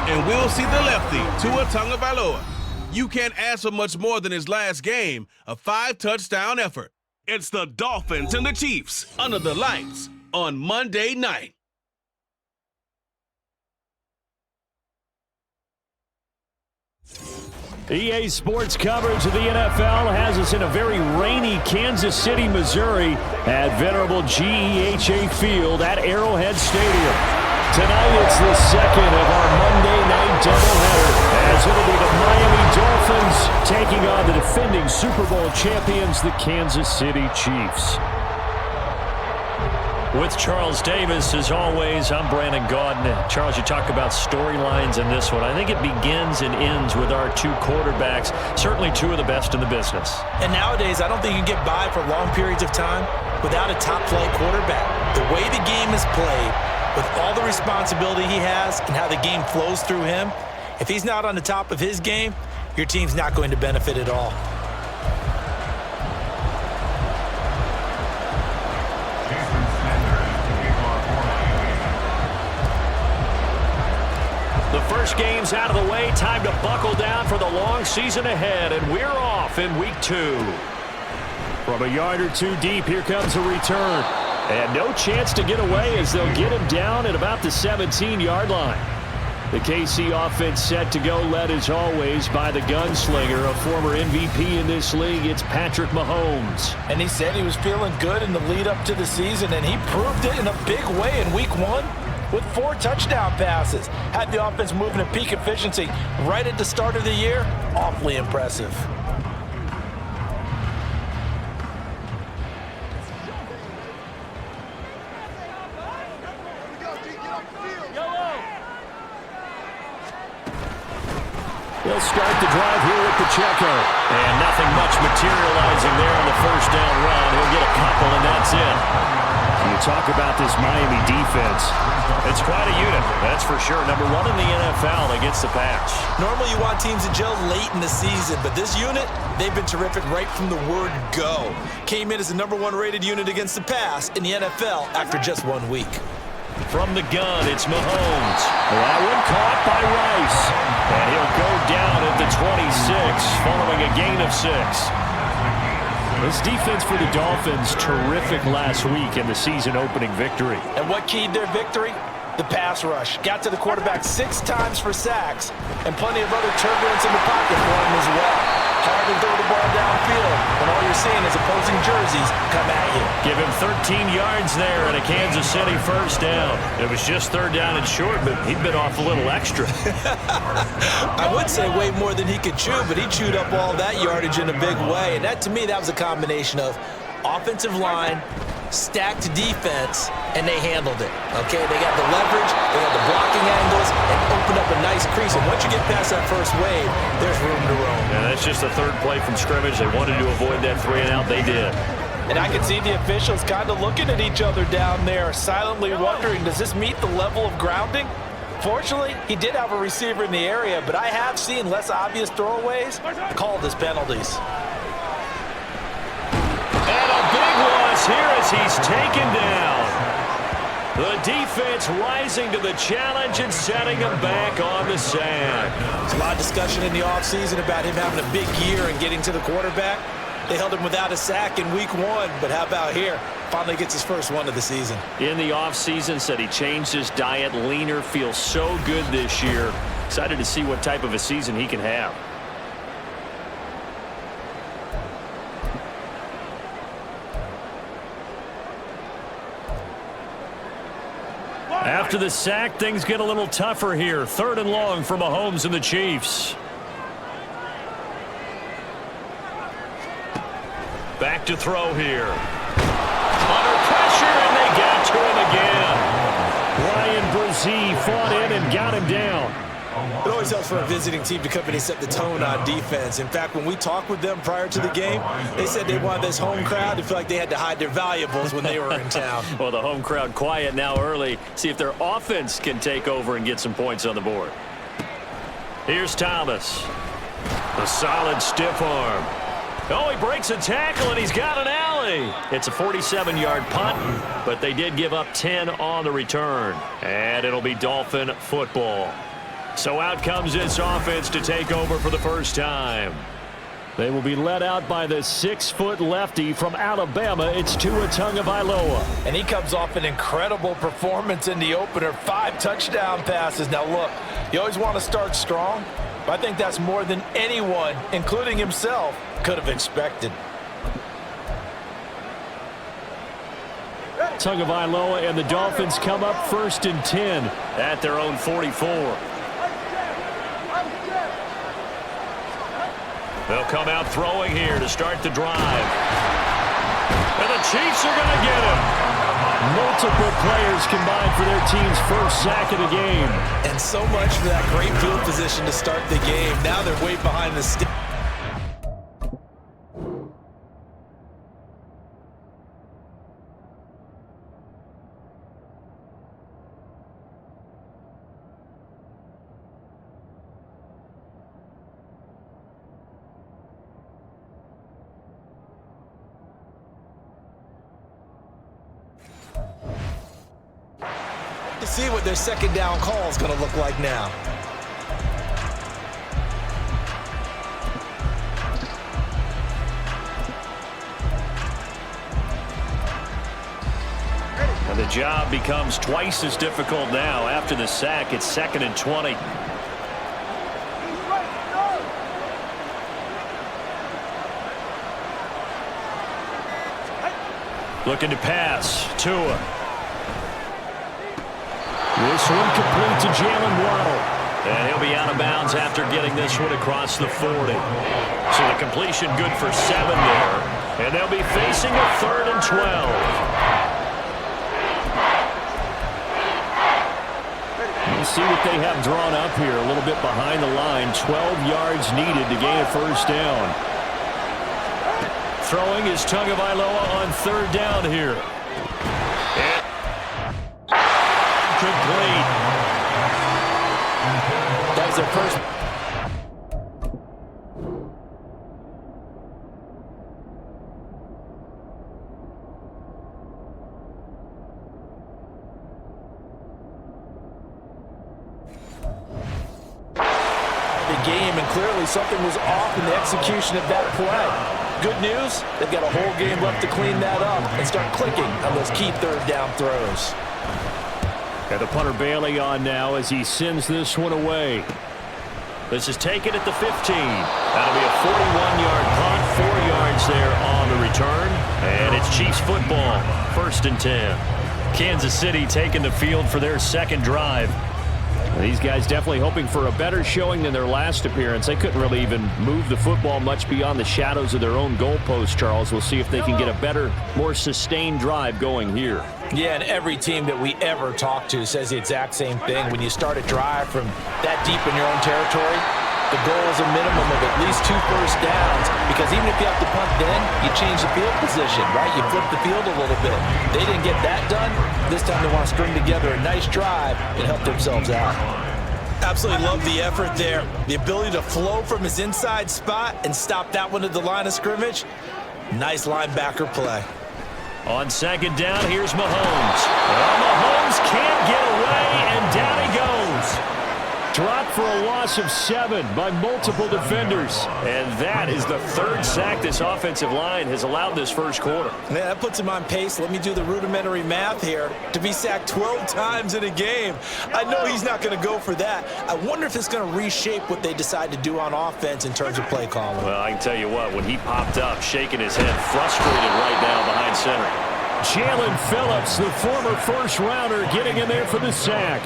And we'll see the lefty, Tua Tagovailoa. You can't ask for much more than his last game, a 5-touchdown effort. It's the Dolphins and the Chiefs under the lights on Monday night. EA Sports coverage of the NFL has us in a very rainy Kansas City, Missouri at venerable GEHA Field at Arrowhead Stadium. Tonight it's the second of our Monday night doubleheader, as it'll be the Miami Dolphins taking on the defending Super Bowl champions, the Kansas City Chiefs. With Charles Davis, as always, I'm Brandon Gaudin. Charles, you talk about storylines in this one. I think it begins and ends with our two quarterbacks, certainly two of the best in the business. And nowadays, I don't think you can get by for long periods of time without a top-flight quarterback. The way the game is played, with all the responsibility he has and how the game flows through him, if he's not on the top of his game, your team's not going to benefit at all. The first game's out of the way. Time to buckle down for the long season ahead, and we're off in week 2. From a yard or two deep, here comes a return. And no chance to get away as they'll get him down at about the 17-yard line. The KC offense set to go, led as always by the gunslinger, a former MVP in this league. It's Patrick Mahomes. And he said he was feeling good in the lead up to the season, and he proved it in a big way in week 1. With 4 touchdown passes. Had the offense moving at peak efficiency right at the start of the year. Awfully impressive. They'll start the drive here with Pacheco. And nothing much materializing there on the first down run. He'll get a couple, and that's it. You talk about this Miami defense. It's quite a unit, that's for sure. Number 1 in the NFL against the pass. Normally you want teams to gel late in the season, but this unit, they've been terrific right from the word go. Came in as the number 1 rated unit against the pass in the NFL after just 1 week. From the gun, it's Mahomes. That one caught by Rice. And he'll go down at the 26 following a gain of 6. This defense for the Dolphins, terrific last week in the season-opening victory. And what keyed their victory? The pass rush. Got to the quarterback 6 times for sacks, and plenty of other turbulence in the pocket for him as well. Hard to throw the ball downfield when all you're seeing is opposing jerseys come at you. Give him 13 yards there and a Kansas City first down. It was just 3rd down and short, but he bit off a little extra. I would say way more than he could chew, but he chewed up all that yardage in a big way. And that, to me, that was a combination of offensive line, stacked defense, and they handled it. Okay, they got the leverage, they got the blocking angles, and opened up a nice crease. And once you get past that first wave, there's room to roam. And that's just the 3rd play from scrimmage. They wanted to avoid that 3-and-out. They did. And I can see the officials kind of looking at each other down there, silently wondering, does this meet the level of grounding? Fortunately, he did have a receiver in the area, but I have seen less obvious throwaways called as penalties. And a big loss here as he's taken down. The defense rising to the challenge and setting him back on the sack. There's a lot of discussion in the offseason about him having a big year and getting to the quarterback. They held him without a sack in week 1, but how about here? Finally gets his first one of the season. In the offseason, said he changed his diet, leaner, feels so good this year. Excited to see what type of a season he can have. After the sack, things get a little tougher here. 3rd and long for Mahomes and the Chiefs. Back to throw here. Under pressure, and they got to him again. Ryan Brzee fought in and got him down. It always helps for a visiting team to come in and set the tone on defense. In fact, when we talked with them prior to the game, they said they wanted this home crowd to feel like they had to hide their valuables when they were in town. Well, the home crowd quiet now early. See if their offense can take over and get some points on the board. Here's Thomas. A solid stiff arm. Oh, he breaks a tackle, and he's got an alley. It's a 47-yard punt, but they did give up 10 on the return. And it'll be Dolphin football. So out comes this offense to take over for the first time. They will be led out by the 6-foot lefty from Alabama. It's Tua Tagovailoa. And he comes off an incredible performance in the opener. 5 touchdown passes. Now, look, you always want to start strong, but I think that's more than anyone, including himself, could have expected. Tagovailoa and the Dolphins come up 1st and 10 at their own 44. They'll come out throwing here to start the drive. And the Chiefs are going to get him. Multiple players combined for their team's first sack of the game. And so much for that great field position to start the game. Now they're way behind the stick. To see what their second down call is going to look like now. And the job becomes twice as difficult now. After the sack, it's 2nd and 20. Looking to pass. Tua. This one complete to Jalen Waddle. And he'll be out of bounds after getting this one across the 40. So the completion good for 7 there. And they'll be facing a 3rd and 12. Let's see what they have drawn up here. A little bit behind the line. 12 yards needed to gain a first down. Throwing is Tagovailoa on 3rd down here. Complete. That was their first. The game, and clearly something was off in the execution of that play. Good news, they've got a whole game left to clean that up and start clicking on those key 3rd down throws. And the punter Bailey on now as he sends this one away. This is taken at the 15. That'll be a 41-yard punt, 4 yards there on the return. And it's Chiefs football, 1st and 10. Kansas City taking the field for their second drive. These guys definitely hoping for a better showing than their last appearance. They couldn't really even move the football much beyond the shadows of their own goalpost, Charles. We'll see if they can get a better, more sustained drive going here. Yeah, and every team that we ever talk to says the exact same thing. When you start a drive from that deep in your own territory, the goal is a minimum of at least 2 first downs, because even if you have to punt then, you change the field position, right? You flip the field a little bit. They didn't get that done. This time they want to string together a nice drive and help themselves out. Absolutely love the effort there. The ability to flow from his inside spot and stop that one at the line of scrimmage. Nice linebacker play. On 2nd down, here's Mahomes. Well, Mahomes can't get away, and down he goes. Dropped for a loss of 7 by multiple defenders. And that is the 3rd sack this offensive line has allowed this first quarter. Man, that puts him on pace. Let me do the rudimentary math here. To be sacked 12 times in a game. I know he's not going to go for that. I wonder if it's going to reshape what they decide to do on offense in terms of play calling. Well, I can tell you what, when he popped up, shaking his head, frustrated right now behind center. Jalen Phillips, the former first-rounder, getting in there for the sack.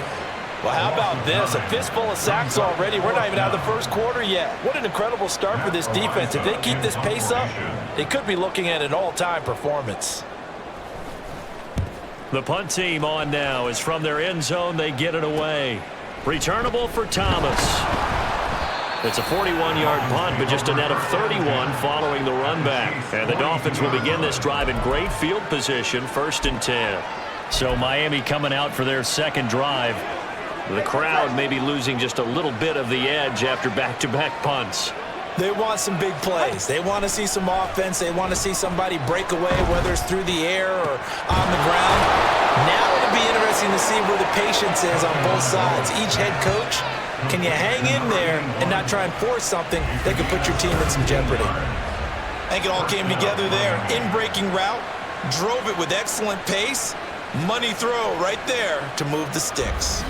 Well, how about this? A fistful of sacks already. We're not even out of the first quarter yet. What an incredible start for this defense. If they keep this pace up, they could be looking at an all-time performance. The punt team on now is from their end zone. They get it away. Returnable for Thomas. It's a 41-yard punt, but just a net of 31 following the run back. And the Dolphins will begin this drive in great field position, 1st and 10. So Miami coming out for their second drive. The crowd may be losing just a little bit of the edge after back-to-back punts. They want some big plays. They want to see some offense. They want to see somebody break away, whether it's through the air or on the ground. Now it'll be interesting to see where the patience is on both sides. Each head coach Can you hang in there and not try and force something that could put your team in some jeopardy? I think it all came together there. In-breaking route, drove it with excellent pace. Money throw right there to move the sticks.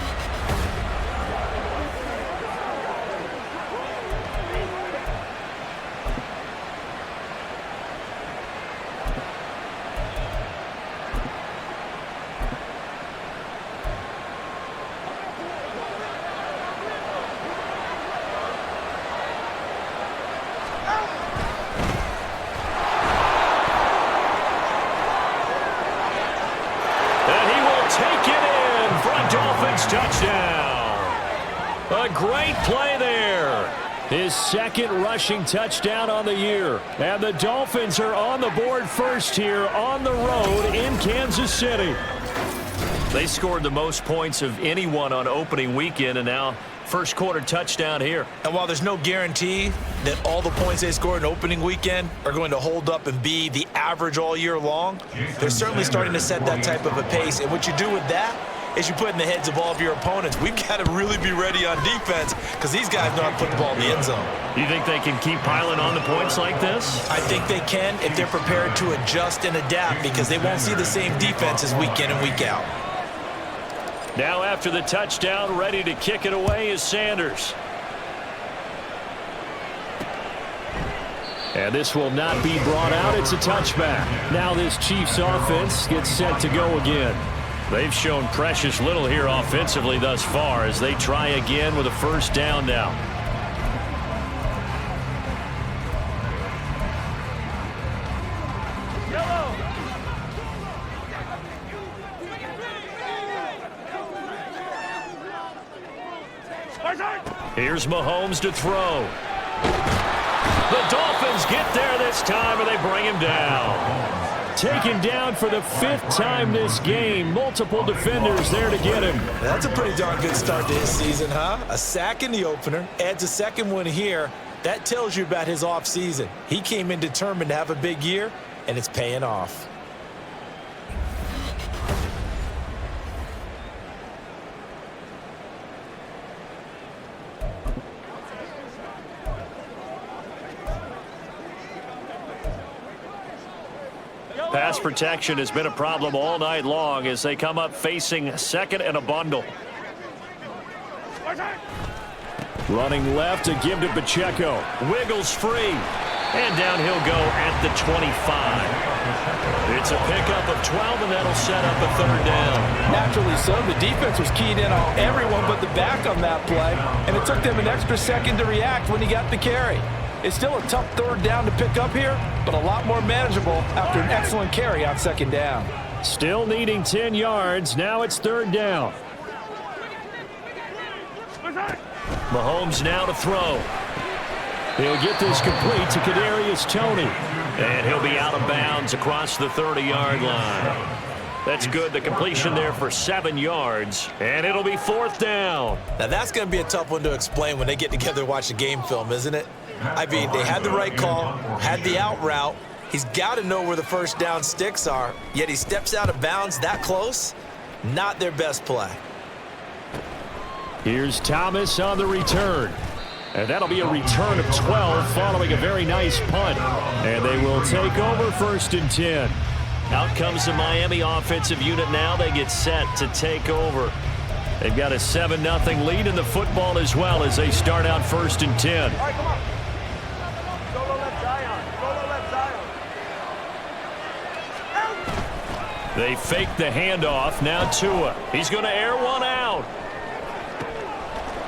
Touchdown. A great play there. His second rushing touchdown on the year. And the Dolphins are on the board first here on the road in Kansas City. They scored the most points of anyone on opening weekend, and now first quarter touchdown here. And while there's no guarantee that all the points they scored in opening weekend are going to hold up and be the average all year long, they're certainly starting to set that type of a pace. And what you do with that is you put in the heads of all of your opponents, we've got to really be ready on defense because these guys know how to put the ball in the end zone. You think they can keep piling on the points like this? I think they can if they're prepared to adjust and adapt because they won't see the same defenses week in and week out. Now after the touchdown, ready to kick it away is Sanders. And this will not be brought out. It's a touchback. Now this Chiefs offense gets set to go again. They've shown precious little here offensively thus far as they try again with a first down now. Here's Mahomes to throw. The Dolphins get there this time, and they bring him down. Taken down for the 5th time this game. Multiple defenders there to get him. That's a pretty darn good start to his season, huh? A sack in the opener, adds a second one here. That tells you about his offseason. He came in determined to have a big year, and it's paying off. Pass protection has been a problem all night long as they come up facing second and a bundle. Running left to give to Pacheco. Wiggles free. And down he'll go at the 25. It's a pickup of 12, and that'll set up a third down. Naturally so. The defense was keyed in on everyone but the back on that play, and it took them an extra second to react when he got the carry. It's still a tough third down to pick up here, but a lot more manageable after an excellent carry on second down. Still needing 10 yards. Now it's third down. Mahomes now to throw. He'll get this complete to Kadarius Toney. And he'll be out of bounds across the 30-yard line. That's good. The completion there for 7 yards. And it'll be fourth down. Now that's going to be a tough one to explain when they get together and watch the game film, isn't it? I mean, they had the right call, had the out route. He's got to know where the first down sticks are, yet he steps out of bounds that close. Not their best play. Here's Thomas on the return. And that'll be a return of 12 following a very nice punt. And they will take over first and 10. Out comes the Miami offensive unit now. They get set to take over. They've got a 7-0 lead in the football as well as they start out first and 10. All right, come on. Go to left Zion. Go to left Zion. They fake the handoff. Now Tua. He's going to air one out.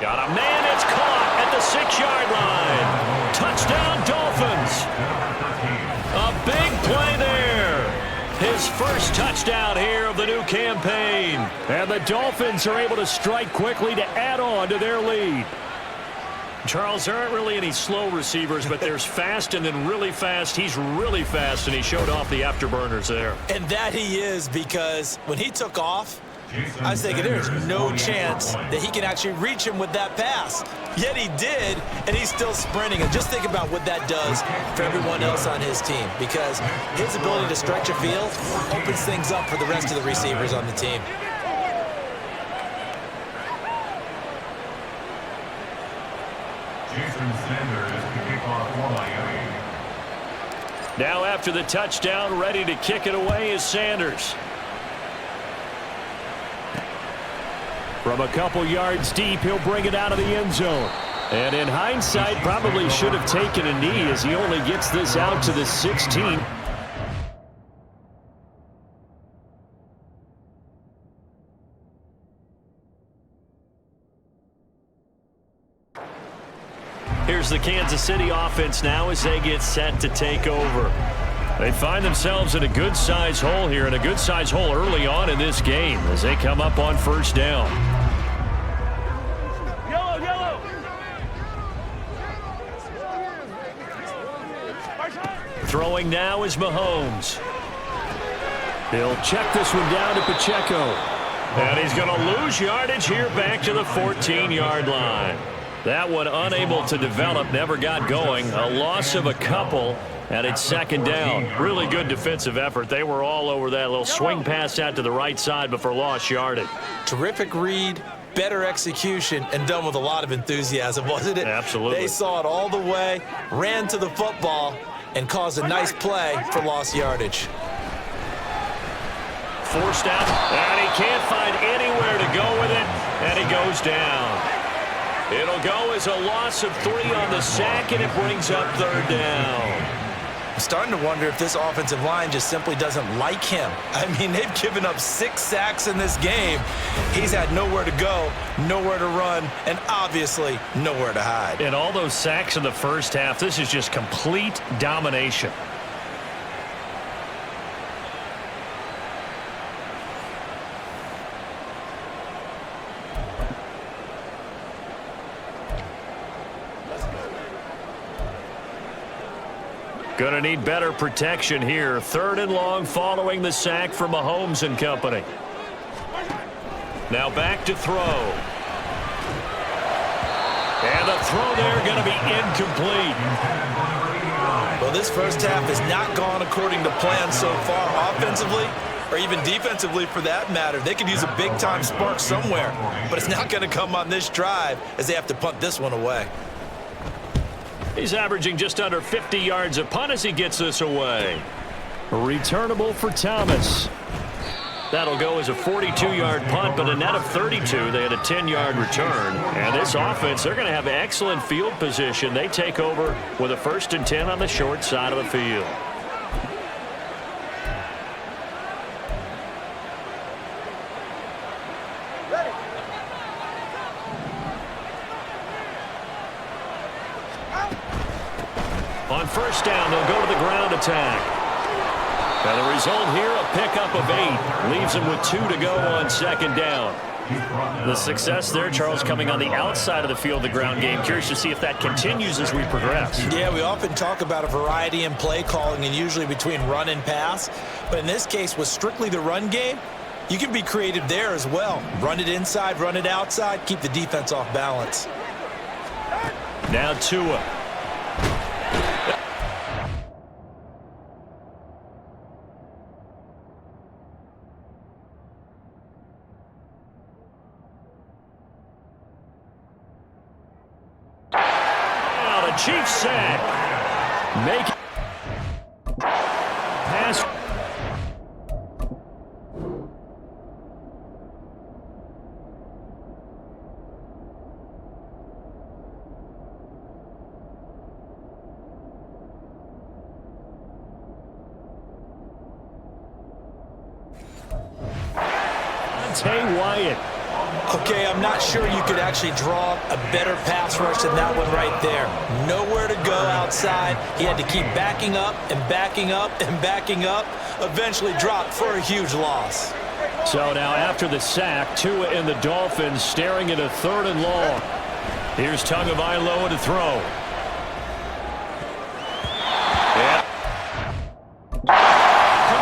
Got a man. It's caught at the 6-yard line. Touchdown, Dolphins. A big play there. His first touchdown here of the new campaign. And the Dolphins are able to strike quickly to add on to their lead. Charles, there aren't really any slow receivers, but there's fast and then really fast. He's really fast, and he showed off the afterburners there. And that he is, because when he took off, I was thinking there's no chance that he can actually reach him with that pass. Yet he did, and he's still sprinting. And just think about what that does for everyone else on his team, because his ability to stretch a field opens things up for the rest of the receivers on the team. Now after the touchdown, ready to kick it away is Sanders. From a couple yards deep, he'll bring it out of the end zone. And in hindsight, probably should have taken a knee as he only gets this out to the 16. Here's the Kansas City offense now as they get set to take over. They find themselves in a good-sized hole here, and a good-sized hole early on in this game as they come up on first down. Yellow, yellow. Throwing now is Mahomes. He'll check this one down to Pacheco. And he's going to lose yardage here back to the 14-yard line. That one unable to develop, never got going. A loss of a couple, and it's second down. Really good defensive effort. They were all over that little swing pass out to the right side before lost yardage. Terrific read, better execution, and done with a lot of enthusiasm, wasn't it? Absolutely. They saw it all the way, ran to the football, and caused a nice play for lost yardage. Forced out, and he can't find anywhere to go with it, and he goes down. It'll go as a loss of 3 on the sack, and it brings up third down. I'm starting to wonder if this offensive line just simply doesn't like him. I mean, they've given up 6 sacks in this game. He's had nowhere to go, nowhere to run, and obviously nowhere to hide. And all those sacks in the first half, this is just complete domination. Going to need better protection here. 3rd and long following the sack from Mahomes and company. Now back to throw. And the throw there going to be incomplete. Well, this first half has not gone according to plan so far offensively or even defensively for that matter. They could use a big-time spark somewhere, but it's not going to come on this drive as they have to punt this one away. He's averaging just under 50 yards a punt as he gets this away. Returnable for Thomas. That'll go as a 42-yard punt, but a net of 32. They had a 10-yard return. And this offense, they're going to have excellent field position. They take over with a 1st and 10 on the short side of the field. On first down, they'll go to the ground attack. And the result here, a pickup of 8. Leaves them with 2 to go on second down. The success there, Charles, coming on the outside of the field, the ground game. Curious to see if that continues as we progress. Yeah, we often talk about a variety in play calling and usually between run and pass. But in this case, with strictly the run game, you can be creative there as well. Run it inside, run it outside, keep the defense off balance. Now Tua. Chiefs sack. Make it. Pass. Tay Wyatt. Okay, I'm not sure you could actually draw a better pass rush than that one right there. Nowhere to go outside. He had to keep backing up and backing up and backing up. Eventually dropped for a huge loss. So now after the sack, Tua and the Dolphins staring at a 3rd and long. Here's Tagovailoa to throw. Yeah.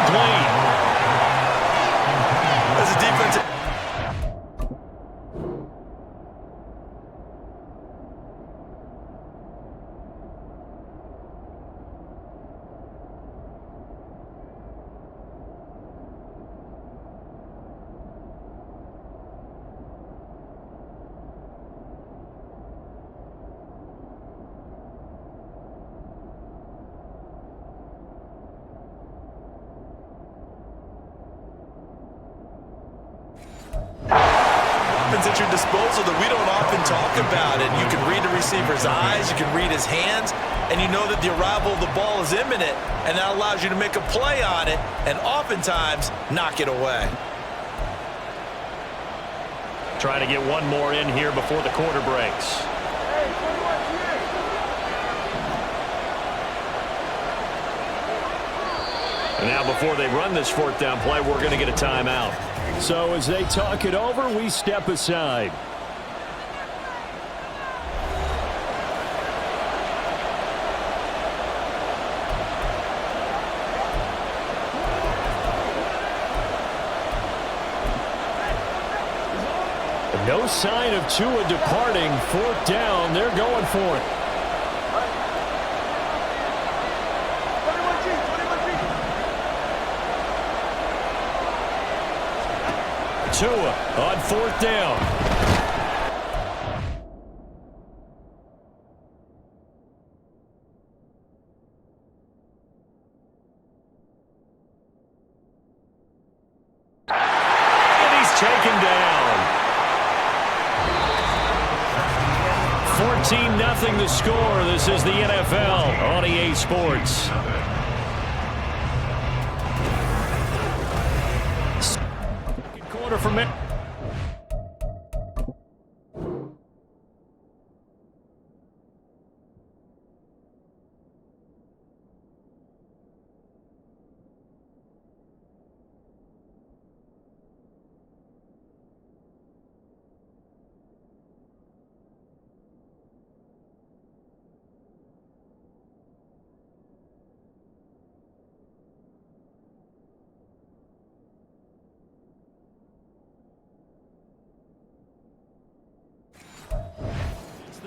Complete. As a defensive... at your disposal that we don't often talk about. And you can read the receiver's eyes, you can read his hands, and you know that the arrival of the ball is imminent, and that allows you to make a play on it and oftentimes knock it away. Trying to get one more in here before the quarter breaks. And now before they run this fourth down play, we're going to get a timeout. So as they talk it over, we step aside. No sign of Tua departing. Fourth down, they're going for it. Tua on fourth down. And he's taken down. 14-0 the score. This is the NFL on EA Sports. Corner from it.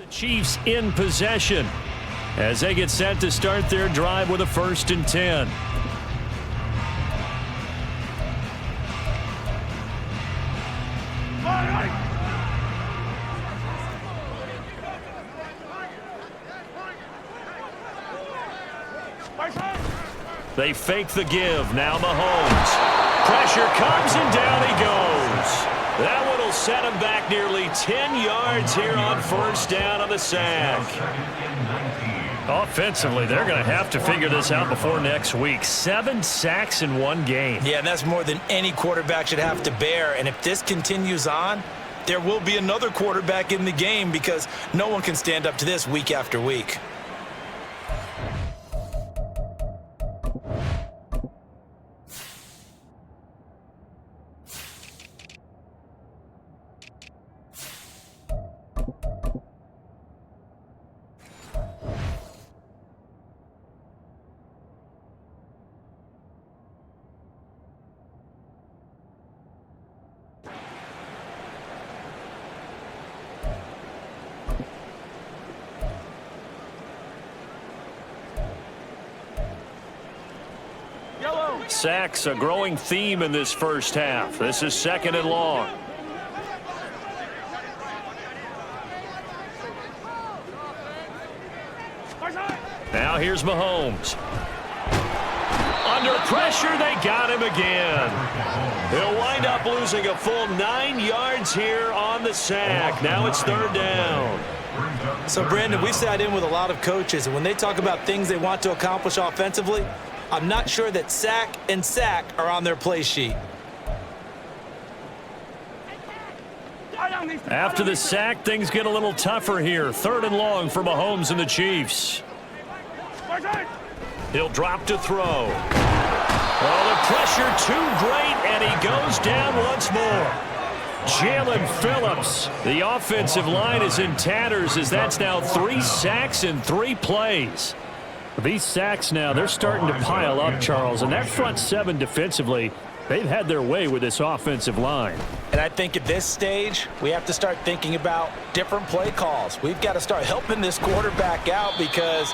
Chiefs in possession as they get set to start their drive with a 1st and 10. They fake the give. Now Mahomes. Pressure comes and down he goes. That one will set him back nearly 10 yards here on 1st down on the sack. Offensively, they're going to have to figure this out before next week. 7 sacks in one game. Yeah, and that's more than any quarterback should have to bear. And if this continues on, there will be another quarterback in the game because no one can stand up to this week after week. Sacks, a growing theme in this first half. This is 2nd and long. Now here's Mahomes. Under pressure, they got him again. He'll wind up losing a full 9 yards here on the sack. Now it's 3rd down. So, Brandon, we've sat in with a lot of coaches, and when they talk about things they want to accomplish offensively, I'm not sure that sack and sack are on their play sheet. After the sack, things get a little tougher here. 3rd and long for Mahomes and the Chiefs. He'll drop to throw. Oh, the pressure too great, and he goes down once more. Jalen Phillips. The offensive line is in tatters as that's now 3 sacks in 3 plays. These sacks now, they're starting to pile up, Charles, and that front 7 defensively, they've had their way with this offensive line. And I think at this stage, we have to start thinking about different play calls. We've got to start helping this quarterback out because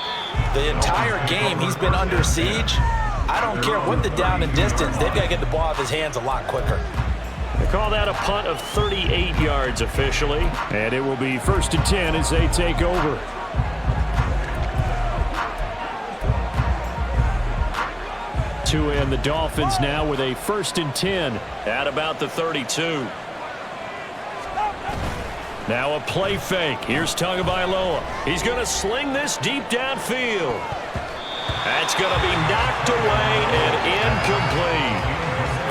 the entire game he's been under siege. I don't care what the down and distance, they've got to get the ball out of his hands a lot quicker. They call that a punt of 38 yards officially, and it will be 1st and 10 as they take over. And the Dolphins now with a 1st and 10 at about the 32. Now a play fake. Here's Tagovailoa. He's going to sling this deep downfield. That's going to be knocked away and incomplete.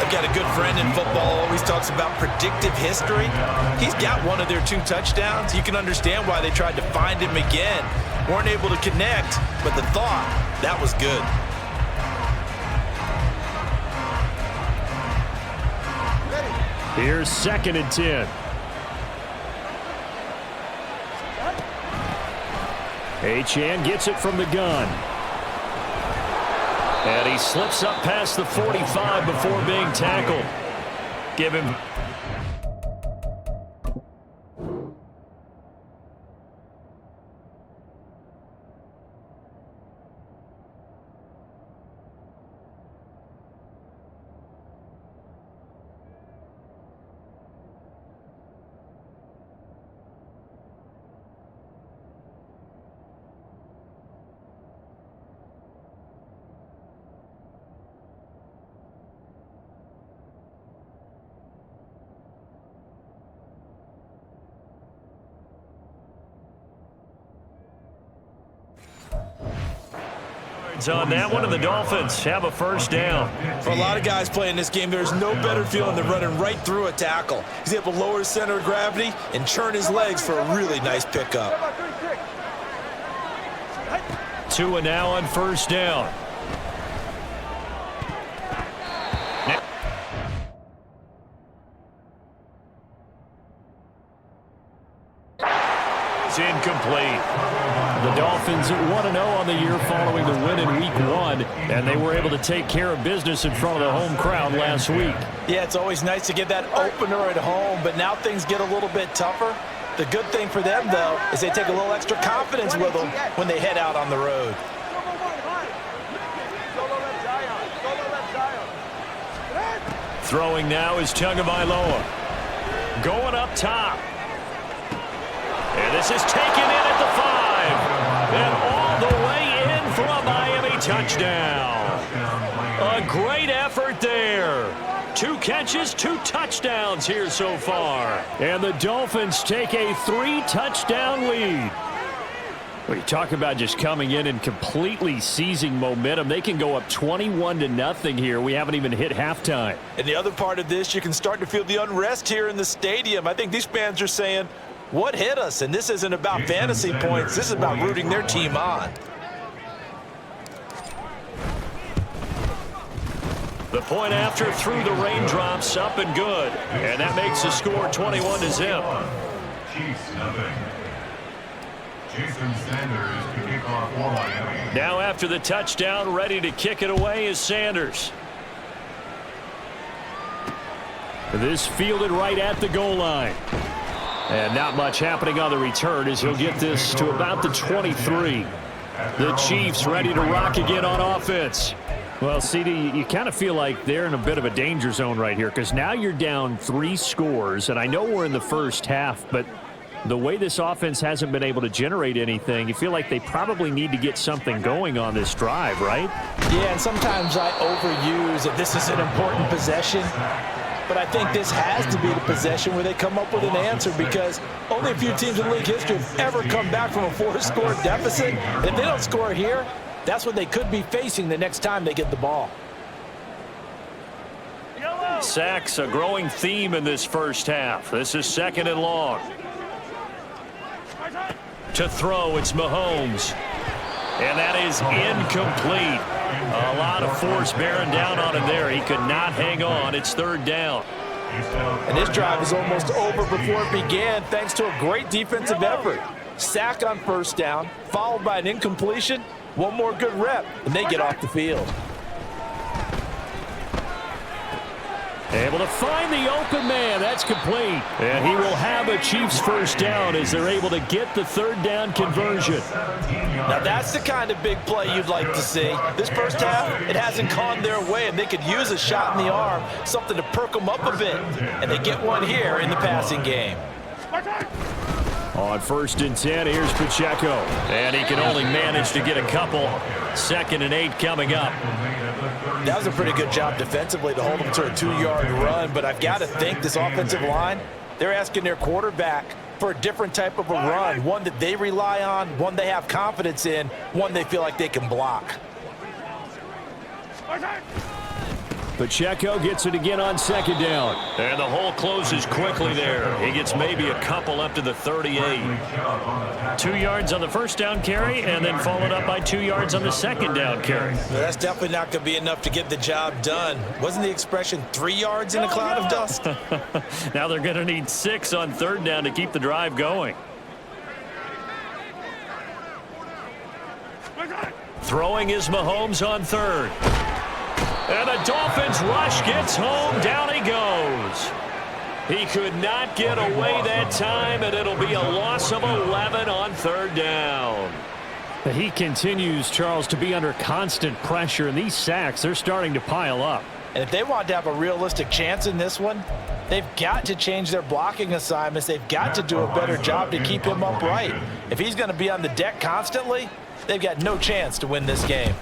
I've got a good friend in football, always talks about predictive history. He's got one of their 2 touchdowns. You can understand why they tried to find him again. Weren't able to connect, but the thought, that was good. Here's 2nd and 10. Achane gets it from the gun. And he slips up past the 45 before being tackled. Give him... on that one, and the Dolphins have a first down. For a lot of guys playing this game, there's no better feeling than running right through a tackle. He's able to lower his center of gravity and churn his legs for a really nice pickup. 2 and now on first down. It's incomplete. The Dolphins 1-0 on the year following the win in Week 1, and they were able to take care of business in front of the home crowd last week. Yeah, it's always nice to get that opener at home, but now things get a little bit tougher. The good thing for them, though, is they take a little extra confidence with them when they head out on the road. Throwing now is Tagovailoa. Going up top. And this is taken in at the 5. And all the way in for a Miami touchdown. A great effort there. 2 catches, 2 touchdowns here so far. And the Dolphins take a 3-touchdown lead. Well, you talk about just coming in and completely seizing momentum. They can go up 21-0 here. We haven't even hit halftime. And the other part of this, you can start to feel the unrest here in the stadium. I think these fans are saying, what hit us? And this isn't about fantasy points. This is about rooting their team on. The point after through the raindrops, up and good. And that makes the score 21-0. Now after the touchdown, ready to kick it away is Sanders. This fielded right at the goal line. And not much happening on the return as he'll get this to about the 23. The Chiefs ready to rock again on offense. Well, CD, you kind of feel like they're in a bit of a danger zone right here because now you're down 3 scores. And I know we're in the first half, but the way this offense hasn't been able to generate anything, you feel like they probably need to get something going on this drive, right? Yeah, and sometimes I overuse that this is an important possession. But I think this has to be the possession where they come up with an answer because only a few teams in league history have ever come back from a 4-score deficit. And if they don't score here, that's what they could be facing the next time they get the ball. Sacks, a growing theme in this first half. This is 2nd and long. To throw, it's Mahomes. And that is incomplete. A lot of force bearing down on him there. He could not hang on. It's 3rd down. And this drive is almost over before it began thanks to a great defensive effort. Sack on first down, followed by an incompletion. One more good rep, and they get off the field. Able to find the open man. That's complete. And he will have a Chiefs first down as they're able to get the 3rd down conversion. Now that's the kind of big play you'd like to see. This first half, it hasn't gone their way, and they could use a shot in the arm, something to perk them up a bit. And they get one here in the passing game. On 1st and 10, here's Pacheco. And he can only manage to get a couple. 2nd and 8 coming up. That was a pretty good job defensively to hold them to a 2-yard run, but I've got to think this offensive line, they're asking their quarterback for a different type of a run, one that they rely on, one they have confidence in, one they feel like they can block. Pacheco gets it again on second down. And the hole closes quickly there. He gets maybe a couple up to the 38. 2 yards on the first down carry, and then followed up by 2 yards on the second down carry. Well, that's definitely not going to be enough to get the job done. Wasn't the expression 3 yards in a cloud of dust? Now they're going to need 6 on third down to keep the drive going. Throwing is Mahomes on third. And the Dolphins rush gets home. Down he goes. He could not get away that time, and it'll be a loss of 11 on third down. He continues, Charles, to be under constant pressure, and these sacks, they're starting to pile up. And if they want to have a realistic chance in this one, they've got to change their blocking assignments. They've got to do a better job to keep him upright. If he's going to be on the deck constantly, they've got no chance to win this game.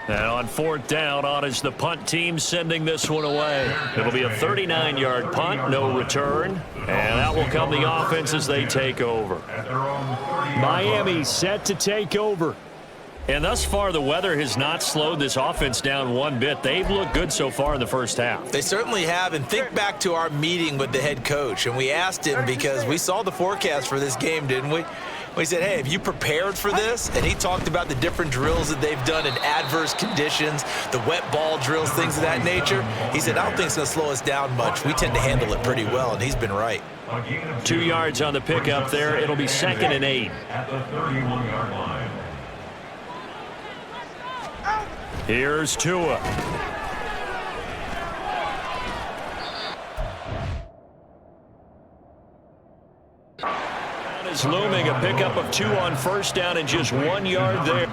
And on fourth down, on is the punt team sending this one away. It'll be a 39-yard punt, no return. And out will come the offense as they take over. Miami set to take over. And thus far, the weather has not slowed this offense down one bit. They've looked good so far in the first half. They certainly have. And think back to our meeting with the head coach. And we asked him, because we saw the forecast for this game, didn't we? We said, hey, have you prepared for this? And he talked about the different drills that they've done in adverse conditions, the wet ball drills, things of that nature. He said, I don't think it's going to slow us down much. We tend to handle it pretty well, and he's been right. 2 yards on the pickup there. It'll be 2nd and 8. At the 31-yard line. Here's Tua. Is looming, a pickup of 2 on first down and just 1 yard there.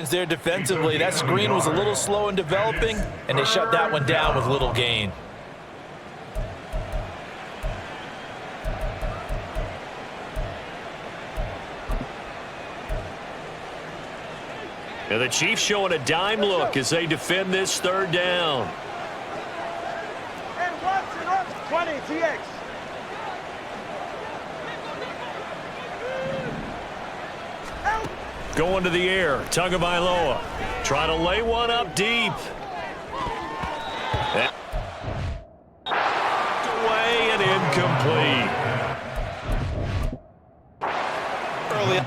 There defensively, that screen was a little slow in developing, and they shut that one down with little gain. And the Chiefs showing a dime look as they defend this third down. And Watson up 20 TX. Going to the air, Tagovailoa. Trying to lay one up deep. Away and incomplete. Early.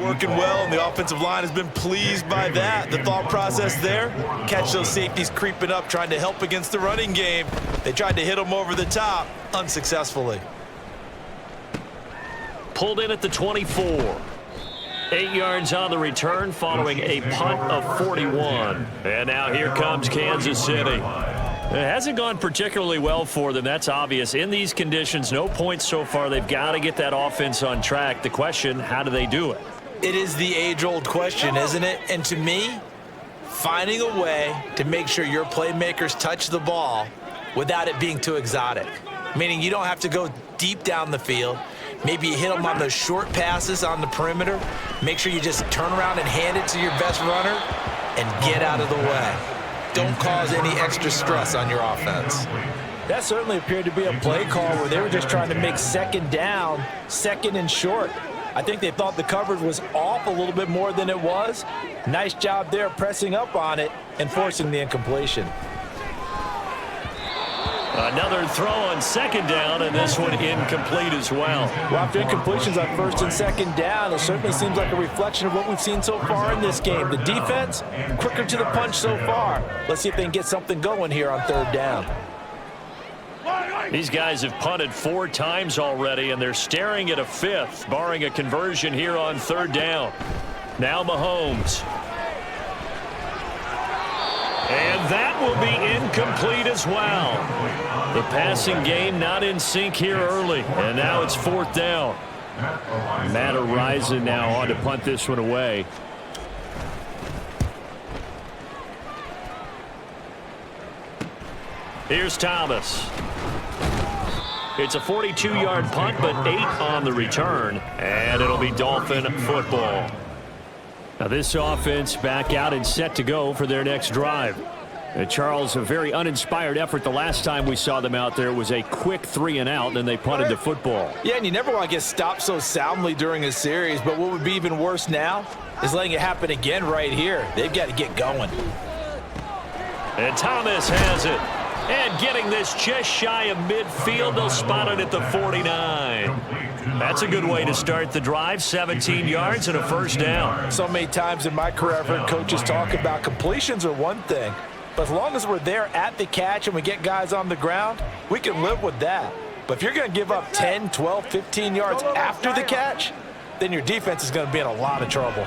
Working well, and the offensive line has been pleased by that. The thought process there, catch those safeties creeping up, trying to help against the running game. They tried to hit them over the top, unsuccessfully. Pulled in at the 24. 8 yards on the return following a punt of 41. And now here comes Kansas City. It hasn't gone particularly well for them. That's obvious. In these conditions, no points so far. They've got to get that offense on track. The question, how do they do it? It is the age-old question, isn't it? And to me, finding a way to make sure your playmakers touch the ball without it being too exotic. Meaning you don't have to go deep down the field. Maybe you hit them on those short passes on the perimeter. Make sure you just turn around and hand it to your best runner and get out of the way. Don't cause any extra stress on your offense. That certainly appeared to be a play call where they were just trying to make second down, second and short. I think they thought the coverage was off a little bit more than it was. Nice job there pressing up on it and forcing the incompletion. Another throw on second down, and this one incomplete as well. Well, after incompletions on first and second down, it certainly seems like a reflection of what we've seen so far in this game. The defense, quicker to the punch so far. Let's see if they can get something going here on third down. These guys have punted 4 times already, and they're staring at a 5th, barring a conversion here on third down. Now Mahomes. And that will be incomplete as well. The passing game not in sync here early, and now it's fourth down. Matt Horizon now on to punt this one away. Here's Thomas. It's a 42-yard punt, but 8 on the return, and it'll be Dolphin football. Now this offense back out and set to go for their next drive. And Charles, a very uninspired effort the last time we saw them out there. It was a quick 3 and out, and then they punted the football. Yeah, and you never want to get stopped so soundly during a series, but what would be even worse now is letting it happen again right here. They've got to get going. And Thomas has it. And getting this just shy of midfield, they'll spot it at the 49. That's a good way to start the drive, 17 yards and a first down. So many times in my career, I've heard coaches talk about completions are one thing, but as long as we're there at the catch and we get guys on the ground, we can live with that. But if you're going to give up 10, 12, 15 yards after the catch, then your defense is going to be in a lot of trouble.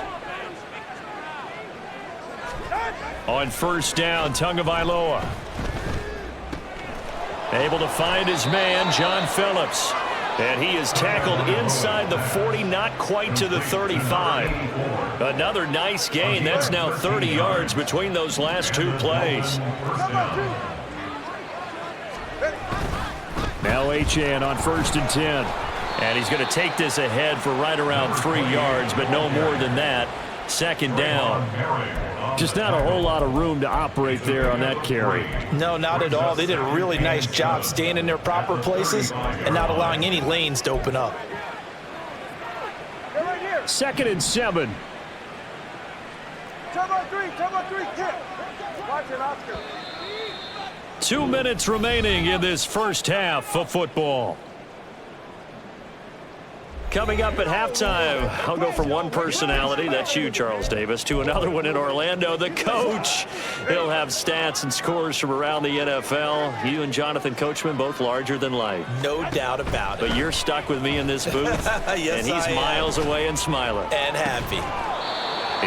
On first down, Tagovailoa. Able to find his man, John Phillips. And he is tackled inside the 40, not quite to the 35. Another nice gain. That's now 30 yards between those last 2 plays. Now Achane on first and 10. And he's going to take this ahead for right around 3 yards, but no more than that. Second down. Just not a whole lot of room to operate there on that carry. No, not at all. They did a really nice job staying in their proper places and not allowing any lanes to open up. Second and 7. Come on, 3, kick. Watch it, Oscar. 2 minutes remaining in this first half of football. Coming up at halftime, I'll go from one personality, that's you, Charles Davis, to another one in Orlando, the coach. He'll have stats and scores from around the NFL. You and Jonathan Coachman, both larger than life. No doubt about it. But you're stuck with me in this booth, Yes, and he's miles away and smiling. And happy.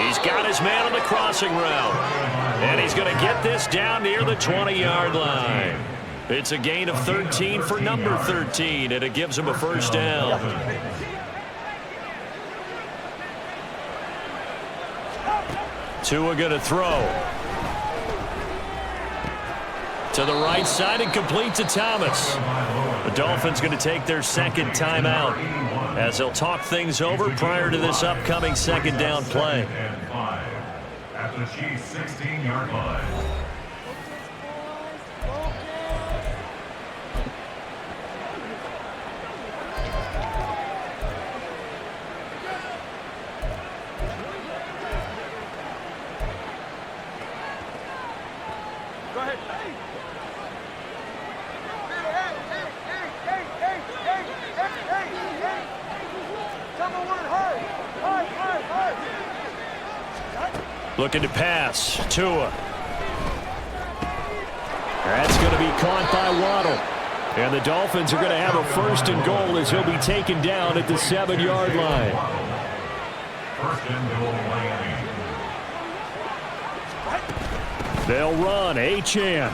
He's got his man on the crossing route, and he's going to get this down near the 20-yard line. It's a gain of 13 for number 13, and it gives him a first down. Tua going to throw. To the right side and complete to Thomas. The Dolphins going to take their second timeout as they'll talk things over prior to this upcoming second down play. At the Chiefs' 16-yard line. Go ahead. Looking to pass. Tua. That's going to be caught by Waddle. And the Dolphins are going to have a first and goal as he'll be taken down at the 7-yard line. First and goal, Miami. They'll run. Achane.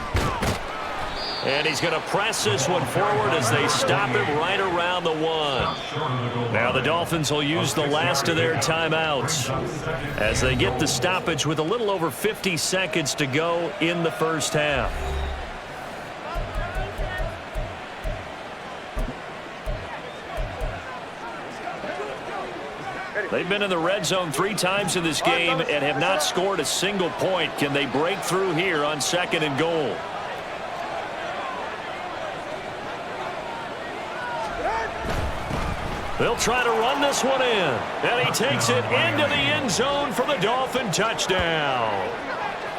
And he's going to press this one forward as they stop him right around the 1. Now the Dolphins will use the last of their timeouts as they get the stoppage with a little over 50 seconds to go in the first half. They've been in the red zone 3 times in this game and have not scored a single point. Can they break through here on 2nd and goal? They'll try to run this one in. And he takes it into the end zone for the Dolphin touchdown.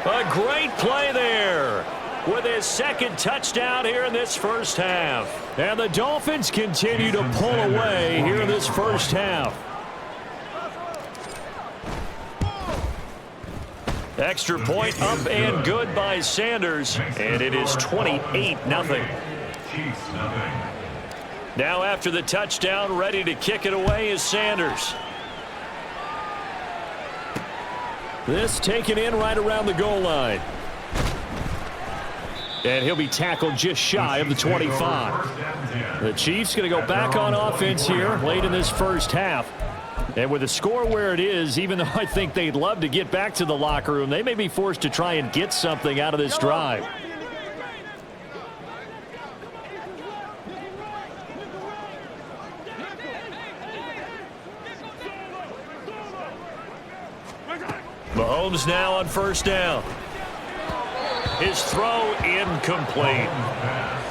A great play there with his 2nd touchdown here in this first half. And the Dolphins continue to pull away here in this first half. Extra point up and good by Sanders. And it is 28-0. Chiefs nothing. Now after the touchdown, ready to kick it away is Sanders. This taken in right around the goal line. And he'll be tackled just shy of the 25. The Chiefs going to go back on offense here late in this first half. And with the score where it is, even though I think they'd love to get back to the locker room, they may be forced to try and get something out of this drive. Mahomes now on first down. His throw incomplete.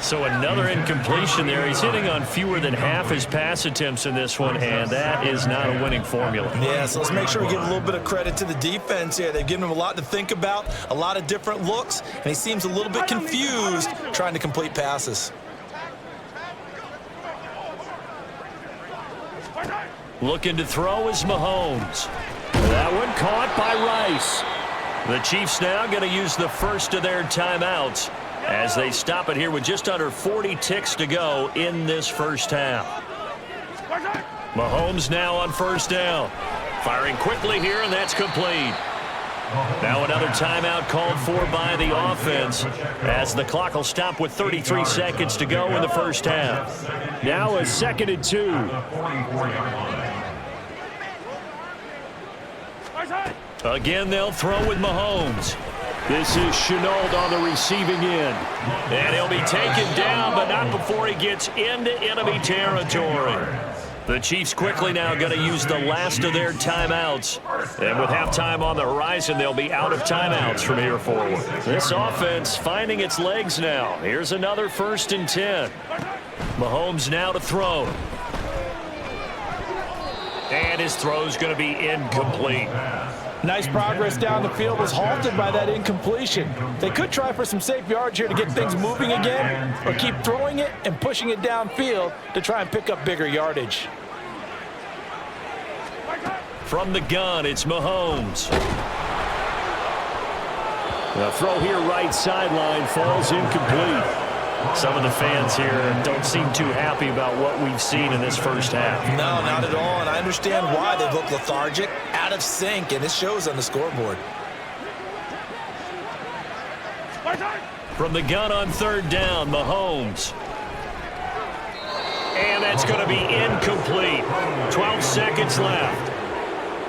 So another incompletion there. He's hitting on fewer than half his pass attempts in this one, and that is not a winning formula. Yeah, so let's make sure we give a little bit of credit to the defense here. They've given him a lot to think about, a lot of different looks, and he seems a little bit confused trying to complete passes. Looking to throw is Mahomes. That one caught by Rice. The Chiefs now going to use the first of their timeouts as they stop it here with just under 40 ticks to go in this first half. Mahomes now on first down. Firing quickly here, and that's complete. Now another timeout called for by the offense as the clock will stop with 33 seconds to go in the first half. Now a 2nd and 2. Again, they'll throw with Mahomes. This is Chenault on the receiving end. And he'll be taken down, but not before he gets into enemy territory. The Chiefs quickly now going to use the last of their timeouts. And with halftime on the horizon, they'll be out of timeouts from here forward. This offense finding its legs now. Here's another 1st and 10. Mahomes now to throw. And his throw's going to be incomplete. Nice progress down the field was halted by that incompletion. They could try for some safe yards here to get things moving again, or keep throwing it and pushing it downfield to try and pick up bigger yardage. From the gun, it's Mahomes. The throw here right sideline falls incomplete. Some of the fans here don't seem too happy about what we've seen in this first half. No, not at all, and I understand why. They look lethargic, out of sync, and it shows on the scoreboard. From the gun on 3rd down, Mahomes. And that's going to be incomplete. 12 seconds left.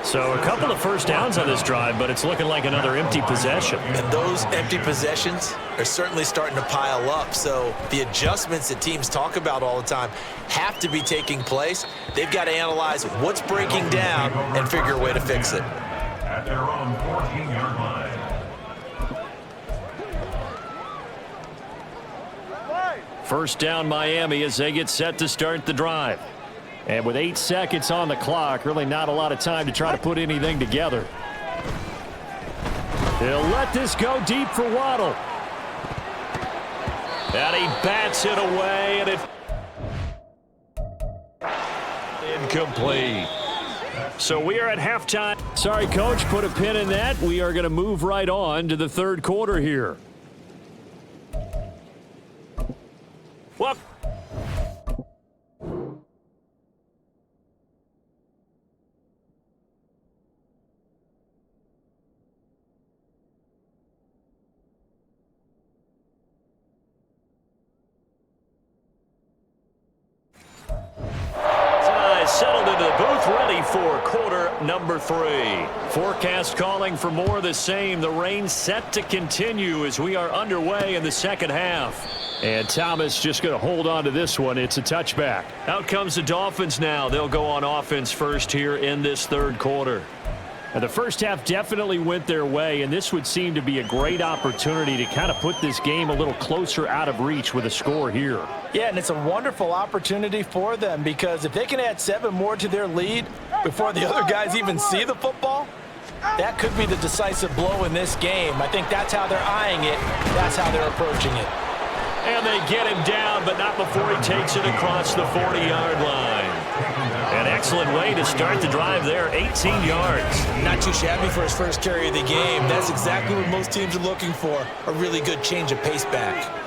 So a couple of first downs on this drive, but it's looking like another empty possession. And those empty possessions are certainly starting to pile up. So the adjustments that teams talk about all the time have to be taking place. They've got to analyze what's breaking down and figure a way to fix it. At their own 14-yard line. First down Miami as they get set to start the drive. And with 8 seconds on the clock, really not a lot of time to try to put anything together. He'll let this go deep for Waddle. And he bats it away, and it incomplete. So we are at halftime. Sorry, Coach, put a pin in that. We are going to move right on to the 3rd quarter here. Well, into the booth, ready for quarter number 3. Forecast calling for more of the same. The rain set to continue as we are underway in the second half. And Thomas just going to hold on to this one. It's a touchback. Out comes the Dolphins now. They'll go on offense first here in this third quarter. Now, the first half definitely went their way, and this would seem to be a great opportunity to kind of put this game a little closer out of reach with a score here. Yeah, and it's a wonderful opportunity for them because if they can add 7 more to their lead before the other guys even see the football, that could be the decisive blow in this game. I think that's how they're eyeing it. That's how they're approaching it. And they get him down, but not before he takes it across the 40-yard line. An excellent way to start the drive there, 18 yards. Not too shabby for his first carry of the game. That's exactly what most teams are looking for, a really good change of pace back.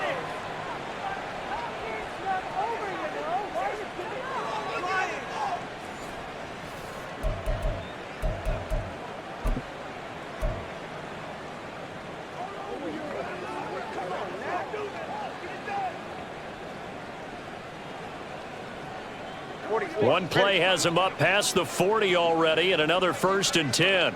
One play has him up past the 40 already, and another 1st and 10.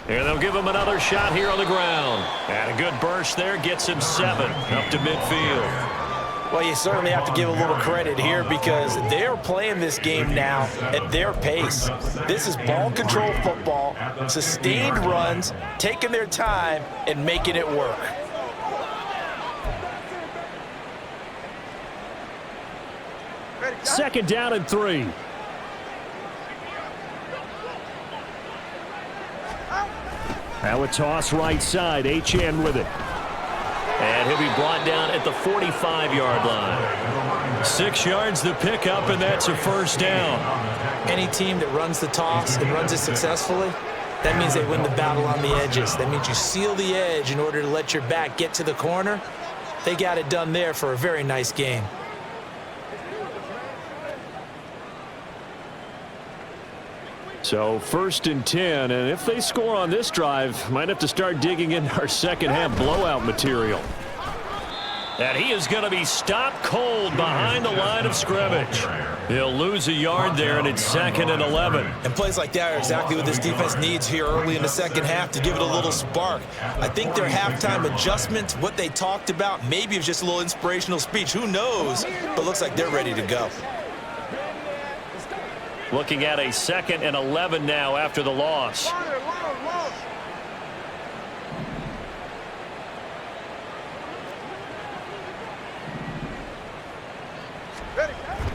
And they'll give him another shot here on the ground. And a good burst there gets him 7 up to midfield. Well, you certainly have to give a little credit here because they're playing this game now at their pace. This is ball control football, sustained runs, taking their time, and making it work. Second down and 3. Now a toss right side. HN with it. And he'll be brought down at the 45-yard line. 6 yards the pickup, and that's a 1st down. Any team that runs the toss and runs it successfully, that means they win the battle on the edges. That means you seal the edge in order to let your back get to the corner. They got it done there for a very nice game. So 1st and 10, and if they score on this drive, might have to start digging into our second half blowout material. And he is going to be stopped cold behind the line of scrimmage. He'll lose a yard there, and it's 2nd and 11. And plays like that are exactly what this defense needs here early in the second half to give it a little spark. I think their halftime adjustment, what they talked about, maybe it was just a little inspirational speech. Who knows? But looks like they're ready to go. Looking at a 2nd and 11 now after the loss.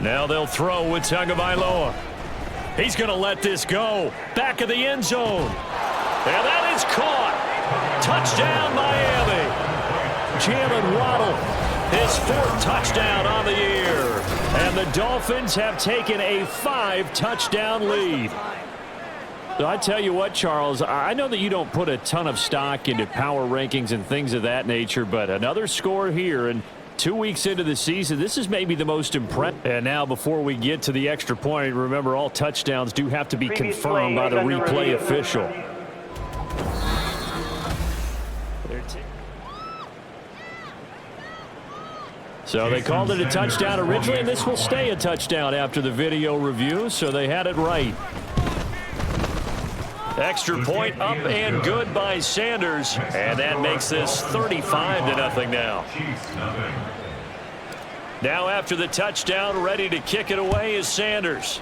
Now they'll throw with Tagovailoa. He's going to let this go. Back of the end zone. And that is caught. Touchdown, Miami. Jalen Waddle, his 4th touchdown on the year. And the Dolphins have taken a 5-touchdown lead. So I tell you what, Charles, I know that you don't put a ton of stock into power rankings and things of that nature, but another score here, and 2 weeks into the season, this is maybe the most impressive. And now before we get to the extra point, remember all touchdowns do have to be confirmed by the replay official. So they called it a touchdown originally, and this will stay a touchdown after the video review, so they had it right. Extra point up and good by Sanders, and that makes this 35-0 now. Now after the touchdown, ready to kick it away is Sanders.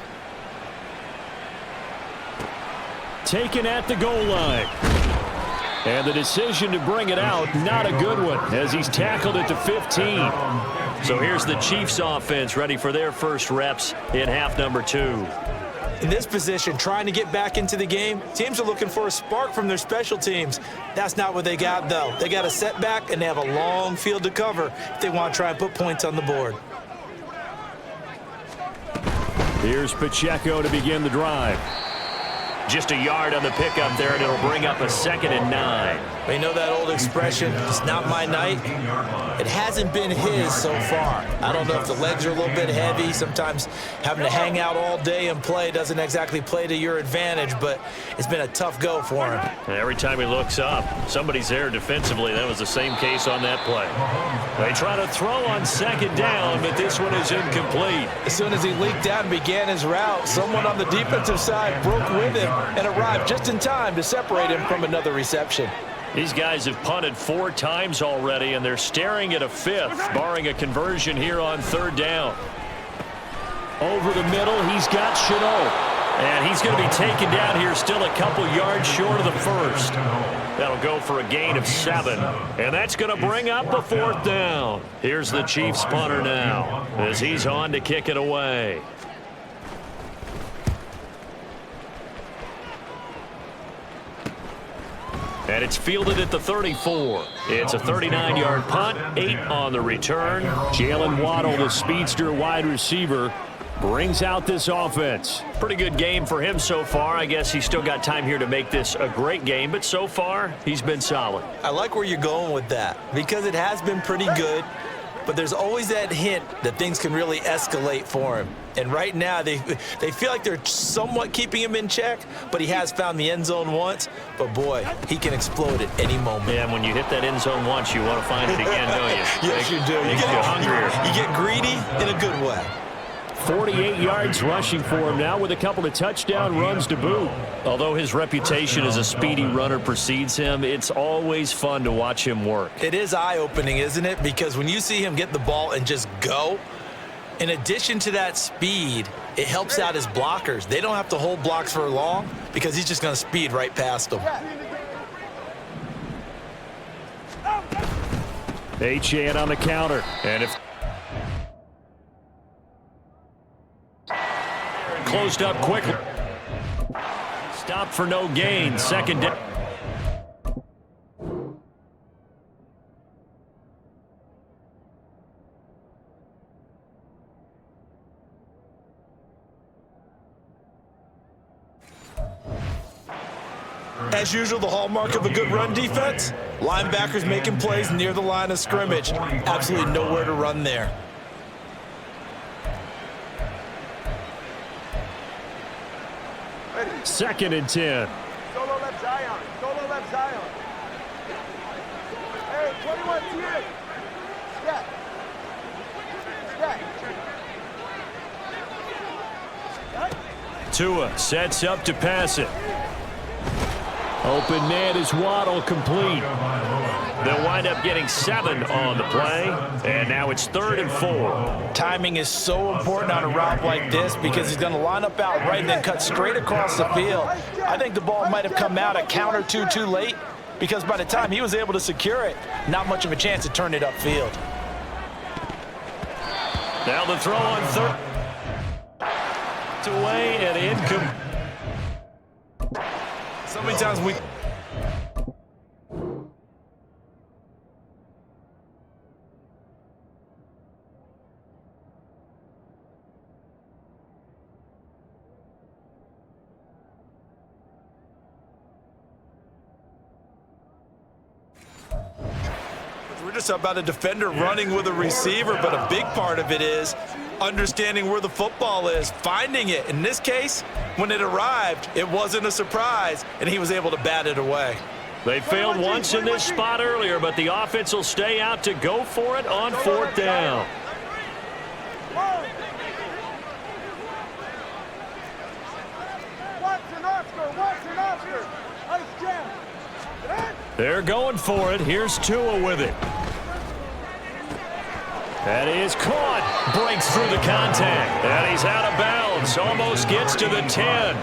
Taken at the goal line. And the decision to bring it out, not a good one, as he's tackled at the 15. So here's the Chiefs offense ready for their first reps in half number 2. In this position, trying to get back into the game, teams are looking for a spark from their special teams. That's not what they got, though. They got a setback, and they have a long field to cover if they want to try and put points on the board. Here's Pacheco to begin the drive. Just a yard on the pickup there, and it'll bring up a 2nd and 9. But you know that old expression, it's not my night? It hasn't been his so far. I don't know if the legs are a little bit heavy. Sometimes having to hang out all day and play doesn't exactly play to your advantage, but it's been a tough go for him. Every time he looks up, somebody's there defensively. That was the same case on that play. They try to throw on second down, but this one is incomplete. As soon as he leaked out and began his route, someone on the defensive side broke with him and arrived just in time to separate him from another reception. These guys have punted 4 times already, and they're staring at a 5th, barring a conversion here on 3rd down. Over the middle, he's got Chenault. And he's going to be taken down here still a couple yards short of the first. That'll go for a gain of 7. And that's going to bring up the 4th down. Here's the Chiefs punter now as he's on to kick it away. And it's fielded at the 34. It's a 39-yard punt, 8 on the return. Jalen Waddle, the speedster wide receiver, brings out this offense. Pretty good game for him so far. I guess he's still got time here to make this a great game, but so far, he's been solid. I like where you're going with that because it has been pretty good, but there's always that hint that things can really escalate for him. And right now, they feel like they're somewhat keeping him in check, but he has found the end zone once. But, boy, he can explode at any moment. Yeah, and when you hit that end zone once, you want to find it again, don't you? Yes, you do. Makes you hungrier. You get greedy in a good way. 48 yards rushing for him now with a couple of touchdown runs to boot. Although his reputation as a speedy runner precedes him, it's always fun to watch him work. It is eye-opening, isn't it? Because when you see him get the ball and just go, in addition to that speed, it helps out his blockers. They don't have to hold blocks for long because he's just going to speed right past them. Achane on the counter. And if closed up quickly. Stopped for no gain. 2nd down. As usual, the hallmark of a good run defense, linebackers making plays near the line of scrimmage. Absolutely nowhere to run there. Second and 10. Solo left Zion. Solo left Zion. Hey, 21 TF. Step. Step. Tua sets up to pass it. Open man is Waddle, complete. They'll wind up getting 7 on the play, and now it's 3rd and 4. Timing is so important on a route like this because he's going to line up out right and then cut straight across the field. I think the ball might have come out a count or two too late because by the time he was able to secure it, not much of a chance to turn it upfield. Now the throw on 3rd. It's away and incomplete. So many times we... We're just about a defender running with a receiver, but a big part of it is understanding where the football is, finding it. In this case, when it arrived, it wasn't a surprise, and he was able to bat it away. They failed once in this spot earlier, but the offense will stay out to go for it on 4th down. They're going for it. Here's Tua with it. That is caught. Breaks through the contact. And he's out of bounds. Almost gets to the 10.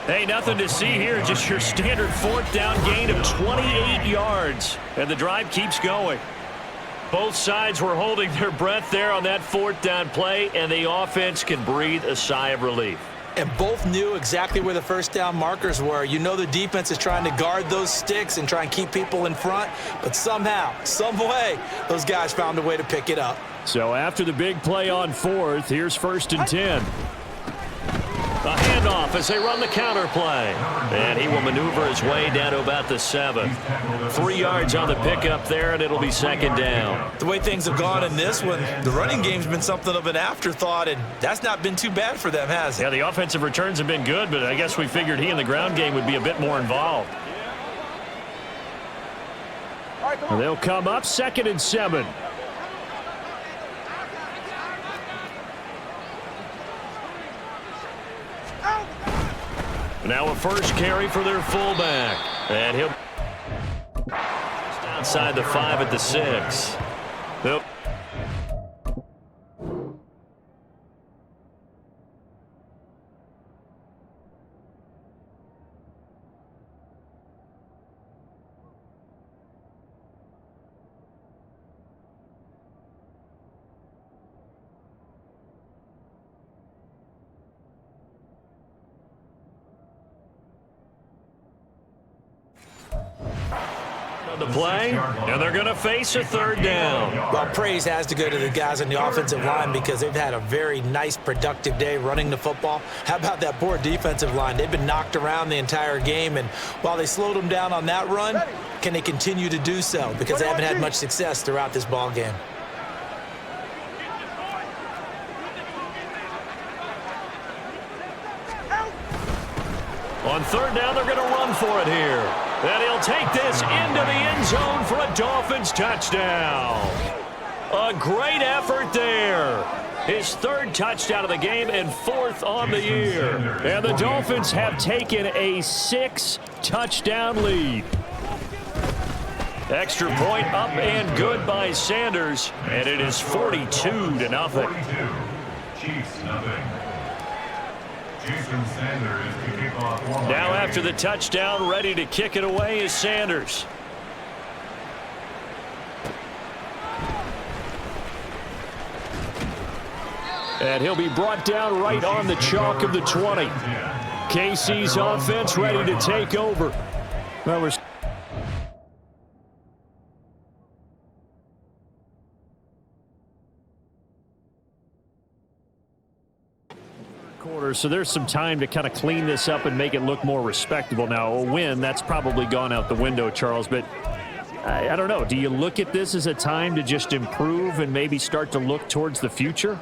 Hey, nothing to see here. Just your standard 4th down gain of 28 yards. And the drive keeps going. Both sides were holding their breath there on that 4th down play, and the offense can breathe a sigh of relief. And both knew exactly where the 1st down markers were. You know the defense is trying to guard those sticks and try and keep people in front, but somehow, some way, those guys found a way to pick it up. So after the big play on 4th, here's 1st and 10. A handoff as they run the counter play. And he will maneuver his way down to about the 7. 3 yards on the pickup there, and it'll be second down. The way things have gone in this one, the running game's been something of an afterthought, and that's not been too bad for them, has it? Yeah, the offensive returns have been good, but I guess we figured he in the ground game would be a bit more involved. They'll come up 2nd and 7. Now a first carry for their fullback. And he'll outside the 5 at the 6. Nope. The play, and they're going to face a 3rd down. Well, praise has to go to the guys on the offensive line because they've had a very nice, productive day running the football. How about that poor defensive line? They've been knocked around the entire game, and while they slowed them down on that run, can they continue to do so? Because they haven't had much success throughout this ball game. On 3rd down, they're going to run for it here. And he'll take this into the end zone for a Dolphins touchdown. A great effort there. His 3rd touchdown of the game and 4th on the year. And the Dolphins have taken a 6-touchdown lead. Extra point up and good by Sanders. And it is 42-0. 42. Chiefs, nothing. Now after the touchdown, ready to kick it away is Sanders. And he'll be brought down right on the chalk of the 20. KC's offense ready to take over. Well, we're quarter, so there's some time to kind of clean this up and make it look more respectable. Now, a win, that's probably gone out the window, Charles, but I don't know. Do you look at this as a time to just improve and maybe start to look towards the future?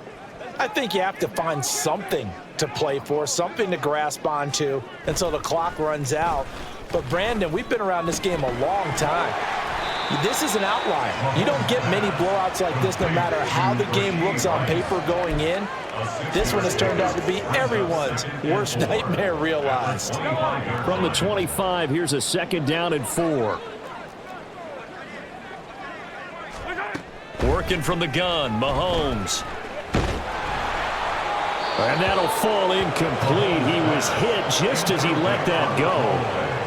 I think you have to find something to play for, something to grasp onto until the clock runs out. But, Brandon, we've been around this game a long time. This is an outlier. You don't get many blowouts like this no matter how the game looks on paper going in. This one has turned out to be everyone's worst nightmare realized. From the 25, here's a 2nd down and 4. Working from the gun, Mahomes. And that'll fall incomplete. He was hit just as he let that go.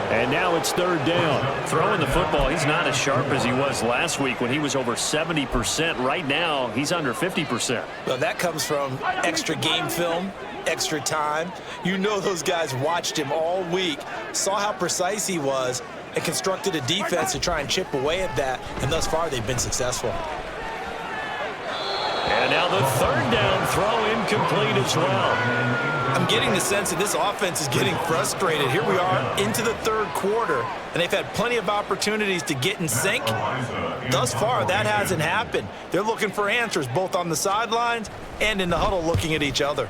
And now it's 3rd down. Throwing the football, he's not as sharp as he was last week when he was over 70%. Right now, he's under 50%. Well, that comes from extra game film, extra time. You know those guys watched him all week, saw how precise he was, and constructed a defense to try and chip away at that. And thus far, they've been successful. And now the 3rd down throw incomplete as well. I'm getting the sense that this offense is getting frustrated. Here we are into the 3rd quarter, and they've had plenty of opportunities to get in sync. Thus far, that hasn't happened. They're looking for answers both on the sidelines and in the huddle looking at each other.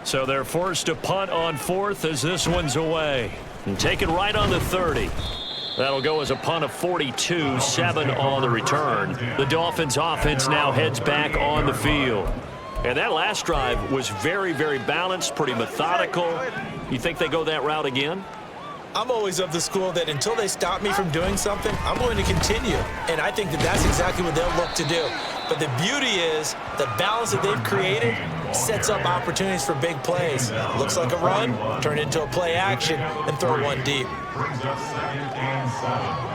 So they're forced to punt on 4th as this one's away. And take it right on the 30. That'll go as a punt of 42, 7 on the return. The Dolphins offense now heads back on the field. And that last drive was very, very balanced, pretty methodical. You think they go that route again? I'm always of the school that until they stop me from doing something, I'm going to continue. And I think that that's exactly what they'll look to do. But the beauty is the balance that they've created sets up opportunities for big plays. Looks like a run, turn it into a play action, and throw one deep. Brings up 2nd and 7.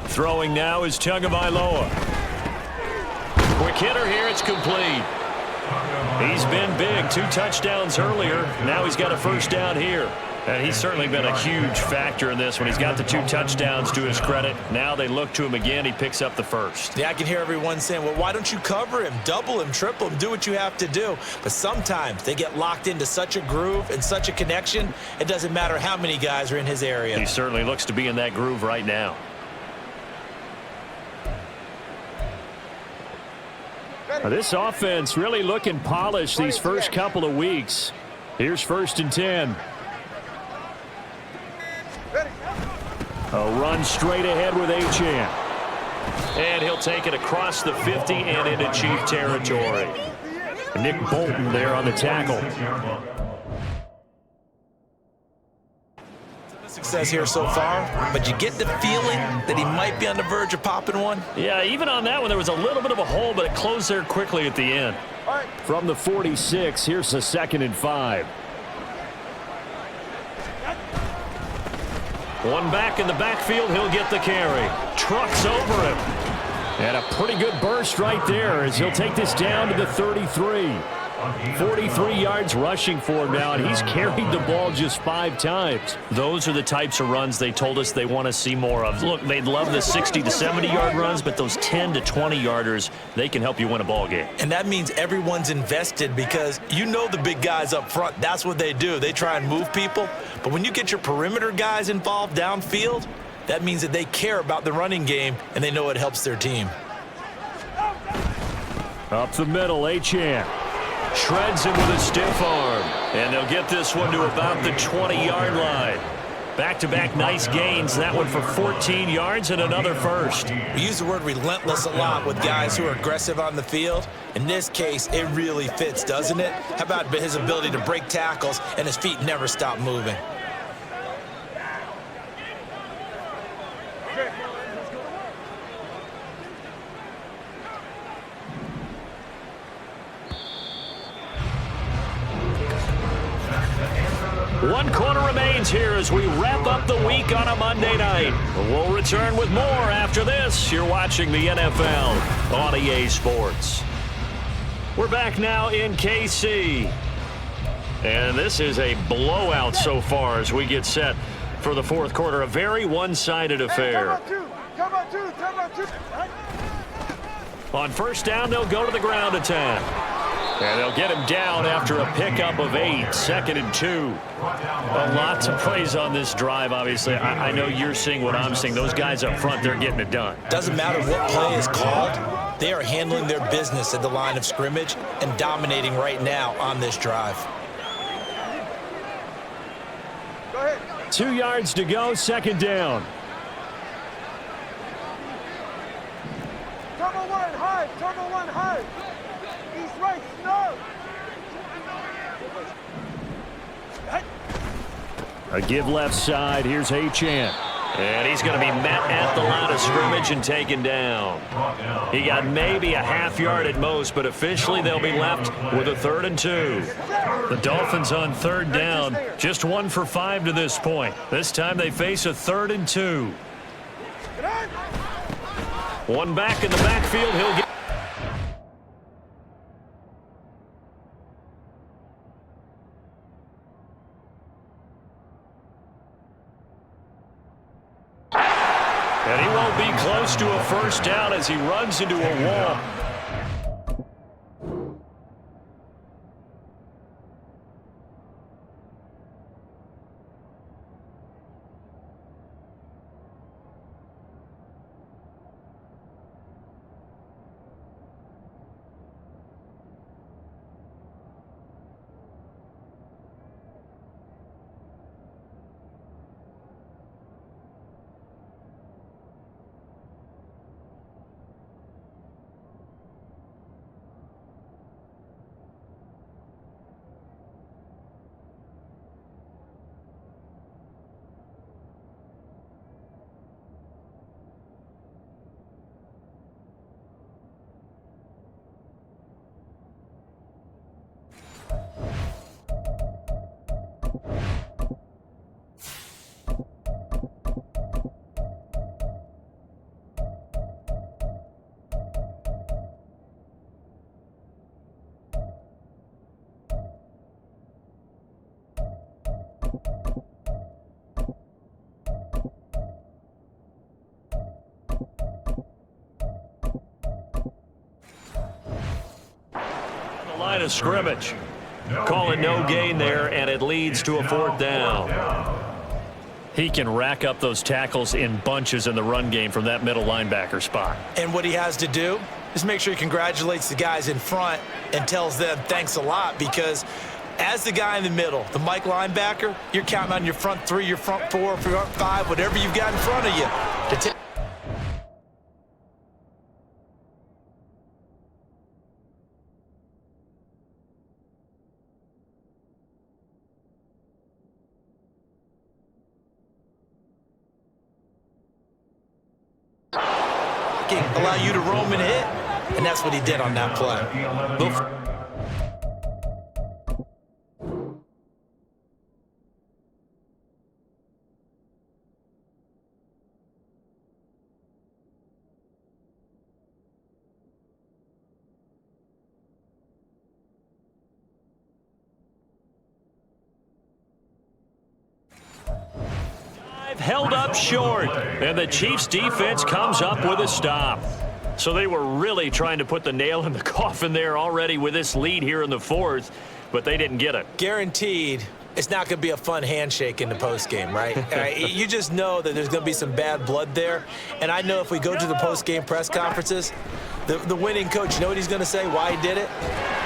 Throwing now is Tagovailoa. Quick hitter here, it's complete. He's been big, 2 touchdowns earlier. Now he's got a 1st down here. And he's certainly been a huge factor in this when he's got the 2 touchdowns to his credit. Now they look to him again. He picks up the first. Yeah, I can hear everyone saying, well, why don't you cover him, double him, triple him, do what you have to do. But sometimes they get locked into such a groove and such a connection, it doesn't matter how many guys are in his area. He certainly looks to be in that groove right now. Now, this offense really looking polished these first couple of weeks. Here's 1st and 10. A run straight ahead with Achane. And he'll take it across the 50 and into Chief territory. Nick Bolton there on the tackle. Success here so far, but you get the feeling that he might be on the verge of popping one. Yeah, even on that one, there was a little bit of a hole, but it closed there quickly at the end. From the 46, here's a 2nd and 5. One back in the backfield, he'll get the carry. Trucks over him. And a pretty good burst right there as he'll take this down to the 33. 43 yards rushing for him now, and he's carried the ball just 5 times. Those are the types of runs they told us they want to see more of. Look, they'd love the 60 to 70-yard runs, but those 10 to 20-yarders, they can help you win a ball game. And that means everyone's invested because you know the big guys up front, that's what they do. They try and move people. But when you get your perimeter guys involved downfield, that means that they care about the running game, and they know it helps their team. Up the middle, Achane. Shreds him with a stiff arm. And they'll get this one to about the 20-yard line. Back-to-back nice gains. That one for 14 yards and another first. We use the word relentless a lot with guys who are aggressive on the field. In this case, it really fits, doesn't it? How about his ability to break tackles and his feet never stop moving? One quarter remains here as we wrap up the week on a Monday night. We'll return with more after this. You're watching the NFL on EA Sports. We're back now in KC. And this is a blowout so far as we get set for the 4th quarter. A very one-sided affair. On 1st down, they'll go to the ground attack. And they'll get him down after a pickup of 8, 2nd and 2. A lot to praise on this drive, obviously. I know you're seeing what I'm seeing. Those guys up front, they're getting it done. Doesn't matter what play is called. They are handling their business at the line of scrimmage and dominating right now on this drive. 2 yards to go, 2nd down. Turbo 1 high, turbo 1 high. East right, snow. A give left side. Here's Achane. And he's going to be met at the line of scrimmage and taken down. He got maybe a half yard at most, but officially they'll be left with a 3rd and 2. The Dolphins on 3rd down, just 1 for 5 to this point. This time they face a 3rd and 2. One back in the backfield. He'll get. And he won't be close to a 1st down as he runs into a wall. line of scrimmage. Call it no gain there, and it leads to a 4th down. He can rack up those tackles in bunches in the run game from that middle linebacker spot. And what he has to do is make sure he congratulates the guys in front and tells them thanks a lot, because as the guy in the middle, the Mike linebacker, you're counting on your front 3, your front 4, your front 5, whatever you've got in front of you to take. Allow you to roam and hit, and that's what he did on that play. Held up short, and the Chiefs defense comes up with a stop. So they were really trying to put the nail in the coffin there already with this lead here in the 4th, but they didn't get it. Guaranteed it's not going to be a fun handshake in the postgame, right? You just know that there's going to be some bad blood there. And I know if we go to the postgame press conferences, the winning coach, you know what he's going to say, why he did it?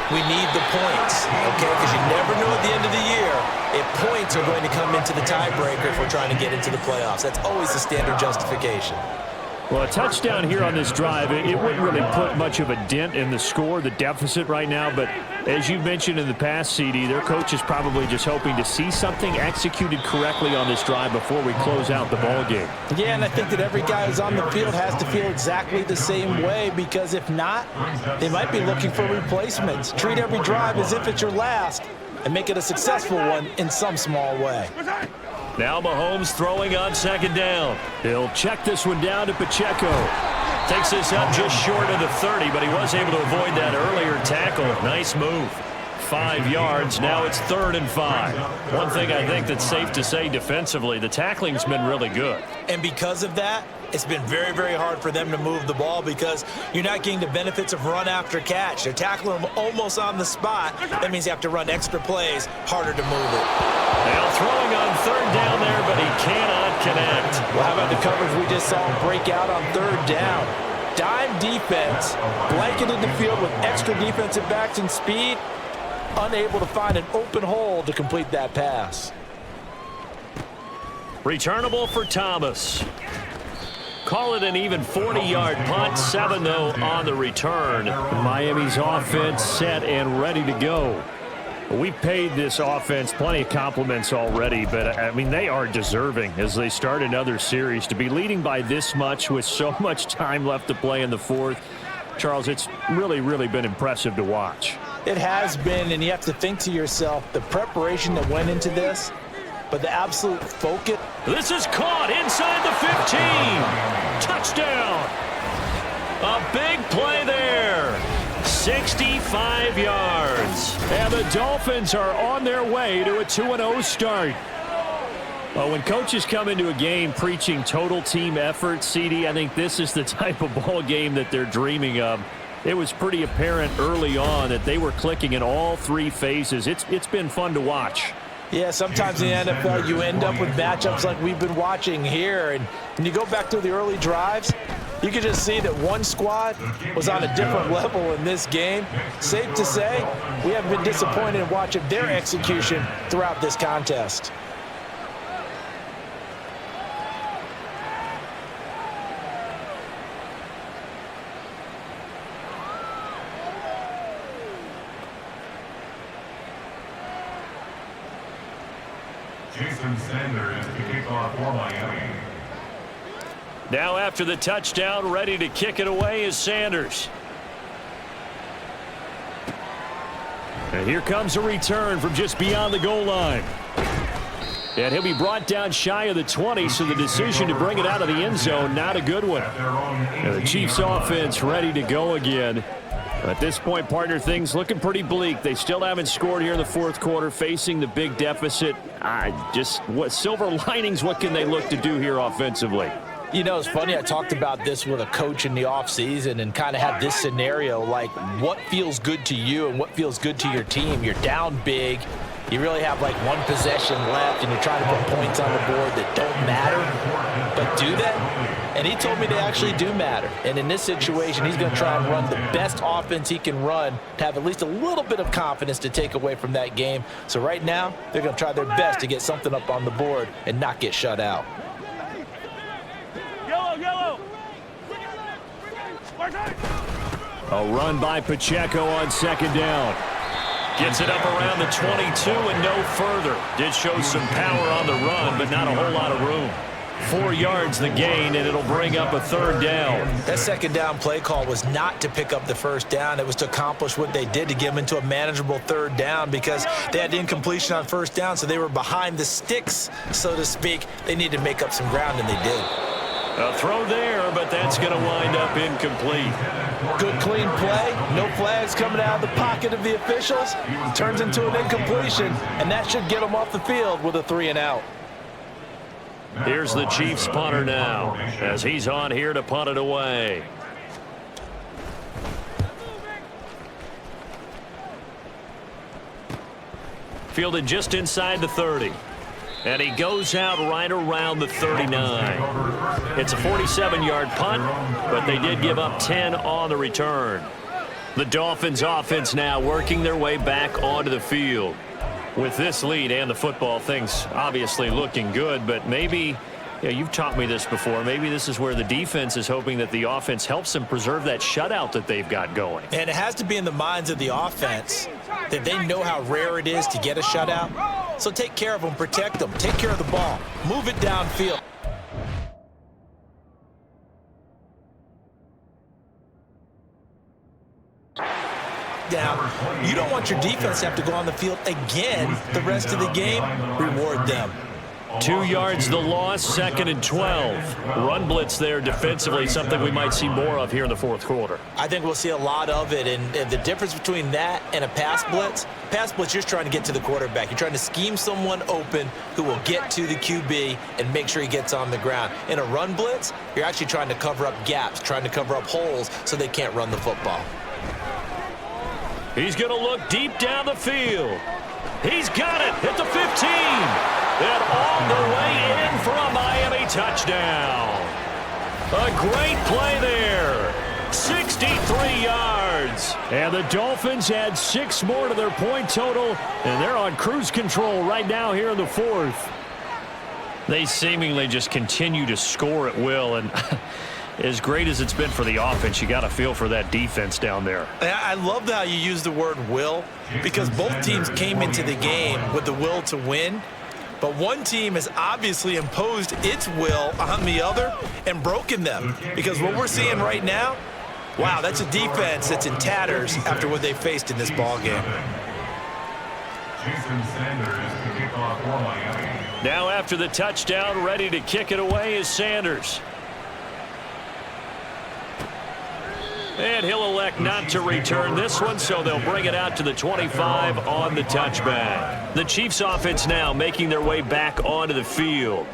We need the points, okay? Because you never know at the end of the year if points are going to come into the tiebreaker if we're trying to get into the playoffs. That's always the standard justification. Well, a touchdown here on this drive, it wouldn't really put much of a dent in the score, the deficit right now. But as you mentioned in the past, CD, their coach is probably just hoping to see something executed correctly on this drive before we close out the ball game. Yeah, and I think that every guy who's on the field has to feel exactly the same way, because if not, they might be looking for replacements. Treat every drive as if it's your last and make it a successful one in some small way. Now Mahomes throwing on 2nd down. He'll check this one down to Pacheco. Takes this up just short of the 30, but he was able to avoid that earlier tackle. Nice move. 5 yards. Now it's 3rd and 5. One thing I think that's safe to say defensively, the tackling's been really good. And because of that, it's been very, very hard for them to move the ball, because you're not getting the benefits of run after catch. They're tackling them almost on the spot. That means you have to run extra plays, harder to move it. Now throwing on 3rd down there, but he cannot connect. Well, how about the coverage we just saw him break out on 3rd down? Dime defense, blanketed the field with extra defensive backs and speed, unable to find an open hole to complete that pass. Returnable for Thomas. Call it an even 40-yard punt. 7, though, on the return. Miami's offense set and ready to go. We've paid this offense plenty of compliments already, but, I mean, they are deserving as they start another series. To be leading by this much with so much time left to play in the 4th, Charles, it's really, really been impressive to watch. It has been, and you have to think to yourself, the preparation that went into this, but the absolute focus. This is caught inside the 15. Touchdown. A big play there. 65 yards. And the Dolphins are on their way to a 2-0 start. Well, when coaches come into a game preaching total team effort, CD, I think this is the type of ball game that they're dreaming of. It was pretty apparent early on that they were clicking in all 3 phases. It's been fun to watch. Yeah, sometimes in the NFL you end up with matchups like we've been watching here. And when you go back to the early drives, you can just see that one squad was on a different level in this game. Safe to say, we haven't been disappointed in watching their execution throughout this contest. Jason Sanders to kick off for Miami. Now after the touchdown, ready to kick it away is Sanders. And here comes a return from just beyond the goal line. And he'll be brought down shy of the 20, so the decision to bring it out of the end zone, not a good one. And the Chiefs offense ready to go again. At this point, partner, things looking pretty bleak. They still haven't scored here in the 4th quarter, facing the big deficit. Just what silver linings, what can they look to do here offensively? You know, it's funny, I talked about this with a coach in the offseason and kind of had this scenario, like what feels good to you and what feels good to your team. You're down big. You really have like one possession left, and you're trying to put points on the board that don't matter. But do they? And he told me they actually do matter. And in this situation, he's going to try and run the best offense he can run to have at least a little bit of confidence to take away from that game. So right now, they're going to try their best to get something up on the board and not get shut out. Yellow. A run by Pacheco on second down. Gets it up around the 22 and no further. Did show some power on the run, but not a whole lot of room. 4 yards the gain, and it'll bring up a third down. That second down play call was not to pick up the first down. It was to accomplish what they did, to get them into a manageable third down, because they had incompletion on first down, so they were behind the sticks, so to speak. They needed to make up some ground, and they did. A throw there, but that's going to wind up incomplete. Good, clean play. No flags coming out of the pocket of the officials. Turns into an incompletion, and that should get them off the field with a 3-and-out. Here's the Chiefs punter now, as he's on here to punt it away. Fielded just inside the 30. And he goes out right around the 39. It's a 47-yard punt, but they did give up 10 on the return. The Dolphins offense now working their way back onto the field. With this lead and the football, things obviously looking good, but maybe, you've taught me this before, maybe this is where the defense is hoping that the offense helps them preserve that shutout that they've got going. And it has to be in the minds of the offense that they know how rare it is to get a shutout. So take care of them, protect them, take care of the ball, move it downfield. Now, you don't want your defense to have to go on the field again the rest of the game. Reward them. 2 yards the loss, 2nd and 12. Run blitz there defensively, something we might see more of here in the fourth quarter. I think we'll see a lot of it, and the difference between that and a pass blitz, you're just trying to get to the quarterback. You're trying to scheme someone open who will get to the QB and make sure he gets on the ground. In a run blitz, you're actually trying to cover up gaps, trying to cover up holes so they can't run the football. He's going to look deep down the field. He's got it at the 15. And on the way in for a Miami touchdown. A great play there. 63 yards. And the Dolphins add 6 more to their point total, and they're on cruise control right now here in the fourth. They seemingly just continue to score at will, and as great as it's been for the offense, you got to feel for that defense down there. I love how you use the word will, because both teams came into the game with the will to win. But one team has obviously imposed its will on the other and broken them. Because what we're seeing right now, wow, that's a defense that's in tatters after what they faced in this ballgame. Now after the touchdown, ready to kick it away is Sanders. And he'll elect not to return this one, so they'll bring it out to the 25 on the touchback. The Chiefs offense now making their way back onto the field.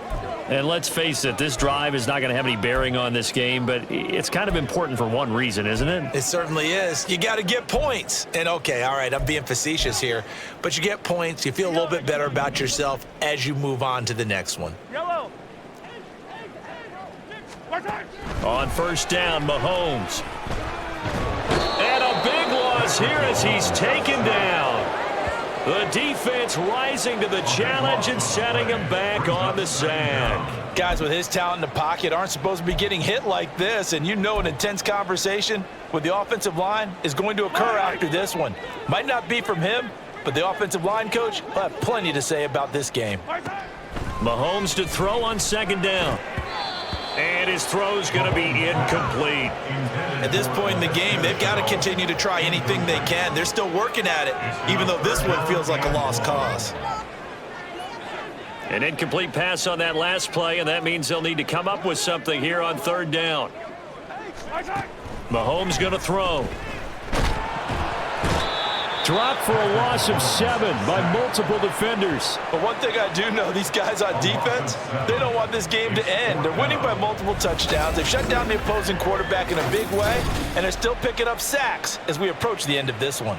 And let's face it, this drive is not going to have any bearing on this game, but it's kind of important for one reason, isn't it? It certainly is. You got to get points. And okay, all right, I'm being facetious here, but you get points, you feel a little bit better about yourself as you move on to the next one. Yellow. On first down, Mahomes. And a big loss here as he's taken down. The defense rising to the challenge and setting him back on the sack. Guys with his talent in the pocket aren't supposed to be getting hit like this, and you know an intense conversation with the offensive line is going to occur after this one. Might not be from him, but the offensive line coach will have plenty to say about this game. Mahomes to throw on second down. And his throw's going to be incomplete. At this point in the game, they've got to continue to try anything they can. They're still working at it, even though this one feels like a lost cause. An incomplete pass on that last play, and that means they'll need to come up with something here on third down. Mahomes going to throw. Dropped for a loss of 7 by multiple defenders. But one thing I do know, these guys on defense, they don't want this game to end. They're winning by multiple touchdowns. They've shut down the opposing quarterback in a big way, and they're still picking up sacks as we approach the end of this one.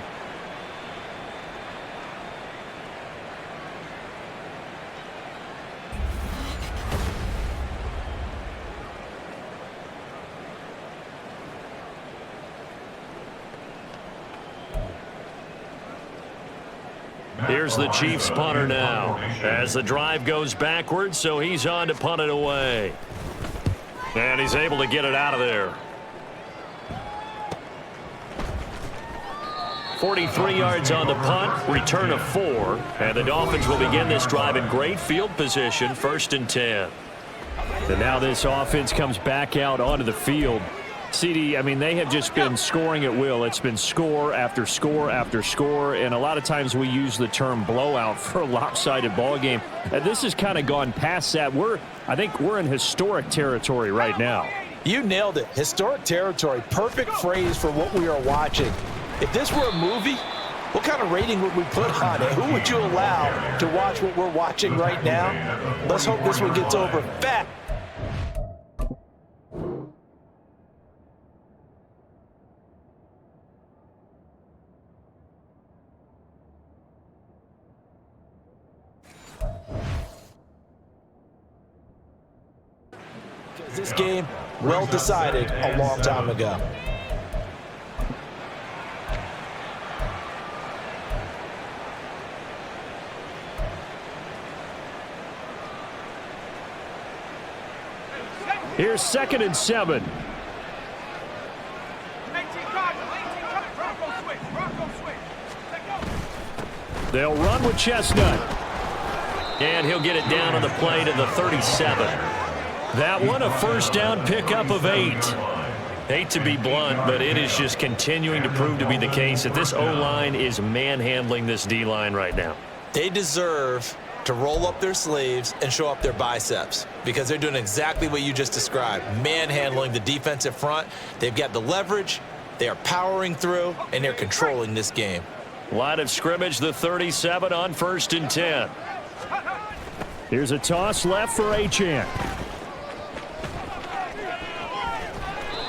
Here's the Chiefs punter now as the drive goes backwards, so he's on to punt it away. And he's able to get it out of there. 43 yards on the punt, return of 4, and the Dolphins will begin this drive in great field position, 1st and 10. And now this offense comes back out onto the field. CD, I mean, they have just been scoring at will. It's been score after score after score, and a lot of times we use the term blowout for a lopsided ball game. This has kind of gone past that. I think we're in historic territory right now. You nailed it. Historic territory. Perfect phrase for what we are watching. If this were a movie, what kind of rating would we put on it? Who would you allow to watch what we're watching right now? Let's hope this one gets over fast. This game, well decided a long time ago. Here's 2nd and 7. They'll run with Chestnut. And he'll get it down on the play to the 37. That one, a 1st down pickup of 8. Hate to be blunt, but it is just continuing to prove to be the case that this O-line is manhandling this D-line right now. They deserve to roll up their sleeves and show up their biceps because they're doing exactly what you just described, manhandling the defensive front. They've got the leverage, they are powering through, and they're controlling this game. Line of scrimmage, the 37 on 1st and 10. Here's a toss left for Achane.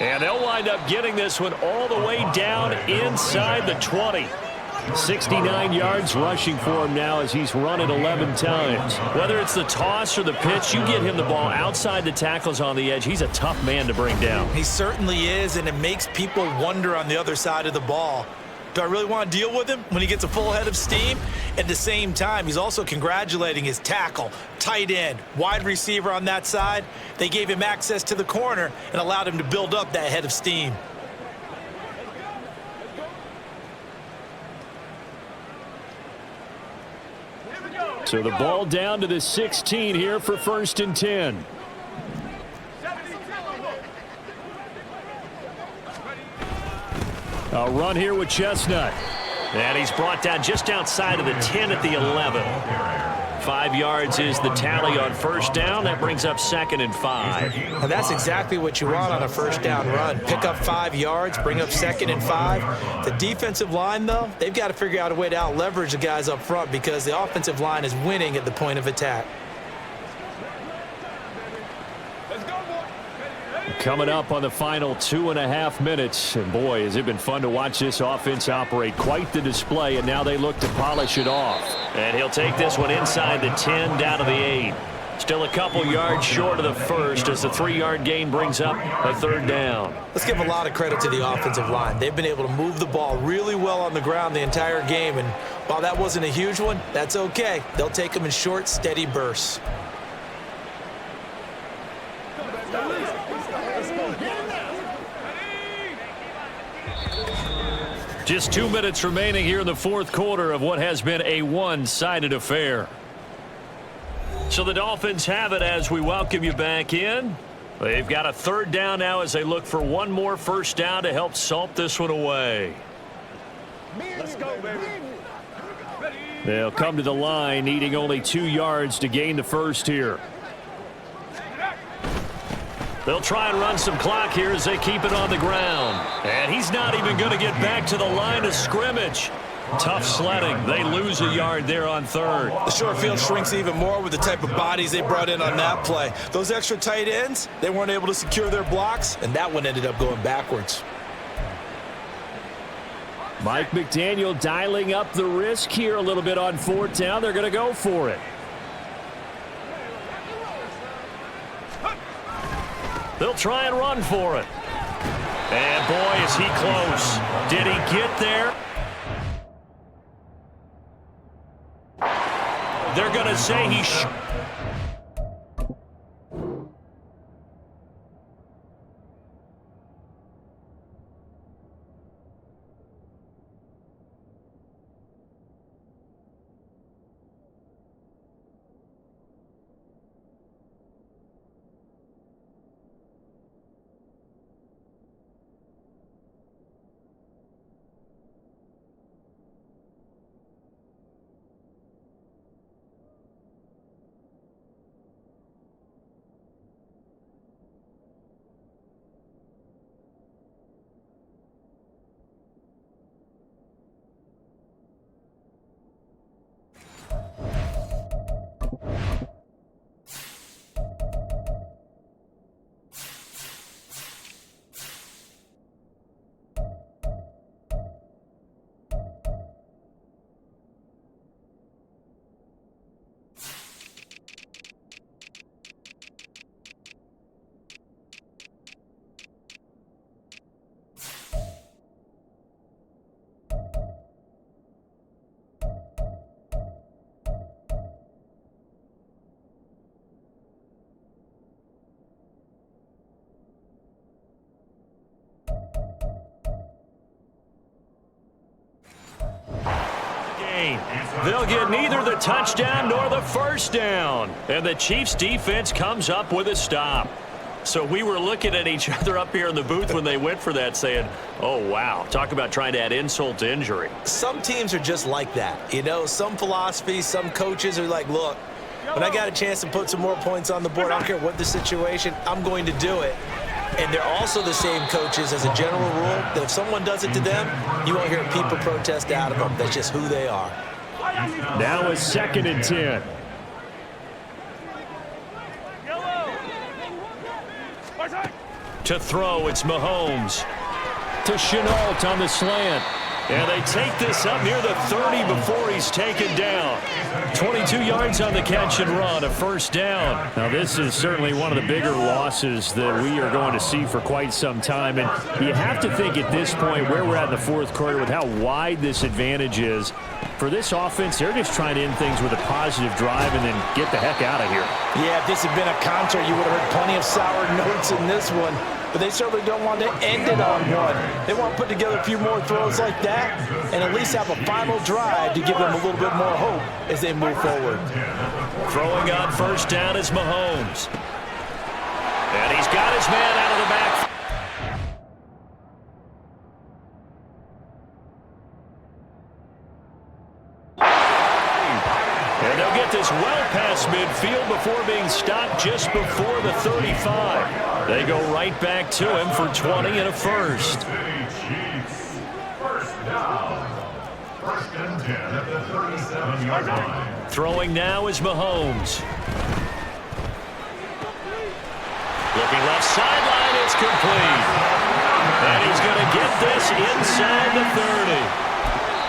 And they'll wind up getting this one all the way down inside the 20. 69 yards rushing for him now as he's run it 11 times. Whether it's the toss or the pitch, you get him the ball outside the tackles on the edge. He's a tough man to bring down. He certainly is, and it makes people wonder on the other side of the ball. Do I really want to deal with him when he gets a full head of steam? At the same time, he's also congratulating his tackle, tight end, wide receiver on that side. They gave him access to the corner and allowed him to build up that head of steam. So the ball down to the 16 here for 1st and 10. A run here with Chestnut. And he's brought down just outside of the 10 at the 11. 5 yards is the tally on 1st down. That brings up 2nd and 5. And that's exactly what you want on a 1st down run. Pick up 5 yards, bring up 2nd and 5. The defensive line, though, they've got to figure out a way to out-leverage the guys up front because the offensive line is winning at the point of attack. Coming up on the final 2.5 minutes. And boy, has it been fun to watch this offense operate. Quite the display, and now they look to polish it off. And he'll take this one inside the 10 down to the 8. Still a couple yards short of the 1st as the 3-yard gain brings up a 3rd down. Let's give a lot of credit to the offensive line. They've been able to move the ball really well on the ground the entire game. And while that wasn't a huge one, that's okay. They'll take them in short, steady bursts. Just 2 minutes remaining here in the 4th quarter of what has been a one-sided affair. So the Dolphins have it as we welcome you back in. They've got a 3rd down now as they look for one more 1st down to help salt this one away. Let's go, baby. They'll come to the line, needing only 2 yards to gain the 1st here. They'll try and run some clock here as they keep it on the ground. And he's not even going to get back to the line of scrimmage. Tough sledding. They lose a yard there on third. The short field shrinks even more with the type of bodies they brought in on that play. Those extra tight ends, they weren't able to secure their blocks, and that one ended up going backwards. Mike McDaniel dialing up the risk here a little bit on fourth down. They're going to go for it. They'll try and run for it. And boy, is he close. Did he get there? They're going to say he They'll get neither the touchdown nor the first down. And the Chiefs defense comes up with a stop. So we were looking at each other up here in the booth when they went for that saying, oh, wow, talk about trying to add insult to injury. Some teams are just like that. You know, some philosophies, some coaches are like, look, when I got a chance to put some more points on the board, I don't care what the situation, I'm going to do it. And they're also the same coaches as a general rule that if someone does it to them, you won't hear a people protest out of them. That's just who they are. Now is 2nd and 10. To throw, it's Mahomes. To Chenault on the slant. And they take this up near the 30 before he's taken down. 22 yards on the catch and run, a first down. Now, this is certainly one of the bigger losses that we are going to see for quite some time. And you have to think at this point where we're at in the fourth quarter with how wide this advantage is. For this offense, they're just trying to end things with a positive drive and then get the heck out of here. Yeah, if this had been a concert, you would have heard plenty of sour notes in this one. But they certainly don't want to end it on one. They want to put together a few more throws like that and at least have a final drive to give them a little bit more hope as they move forward. Throwing on first down is Mahomes. And he's got his man out of the back. And they'll get this well past midfield before being stopped just before the 35. They go right back to him for 20 and a first. First down. 1st and 10 at the 37-yard line. Throwing now is Mahomes. Looking left sideline, it's complete. And he's going to get this inside the 30.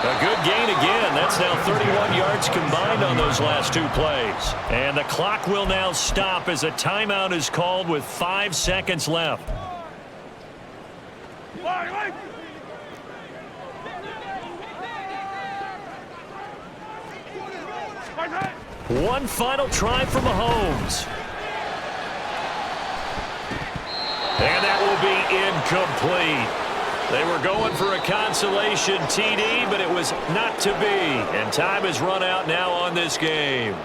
A good gain again. That's now 31 yards combined on those last two plays. And the clock will now stop as a timeout is called with 5 seconds left. One final try for Mahomes. And that will be incomplete. They were going for a consolation TD, but it was not to be. And time has run out now on this game.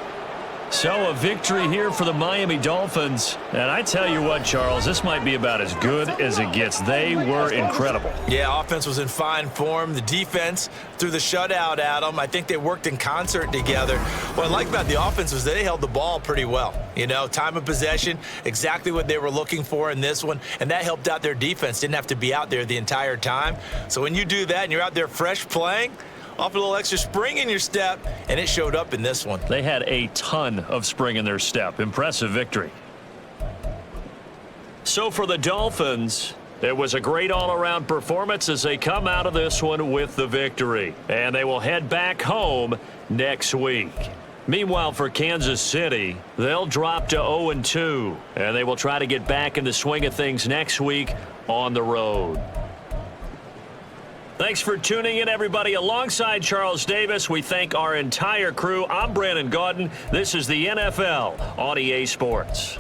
So a victory here for the Miami Dolphins. And I tell you what, Charles, this might be about as good as it gets. They were incredible. Yeah, offense was in fine form. The defense threw the shutout at them. I think they worked in concert together. What I like about the offense was they held the ball pretty well. You know, time of possession, exactly what they were looking for in this one. And that helped out their defense. Didn't have to be out there the entire time. So when you do that and you're out there fresh playing, Offer a little extra spring in your step, and it showed up in this one. They had a ton of spring in their step. Impressive victory. So for the Dolphins, it was a great all-around performance as they come out of this one with the victory. And they will head back home next week. Meanwhile, for Kansas City, they'll drop to 0-2, and they will try to get back in the swing of things next week on the road. Thanks for tuning in, everybody. Alongside Charles Davis, we thank our entire crew. I'm Brandon Gaudin. This is the NFL on EA Sports.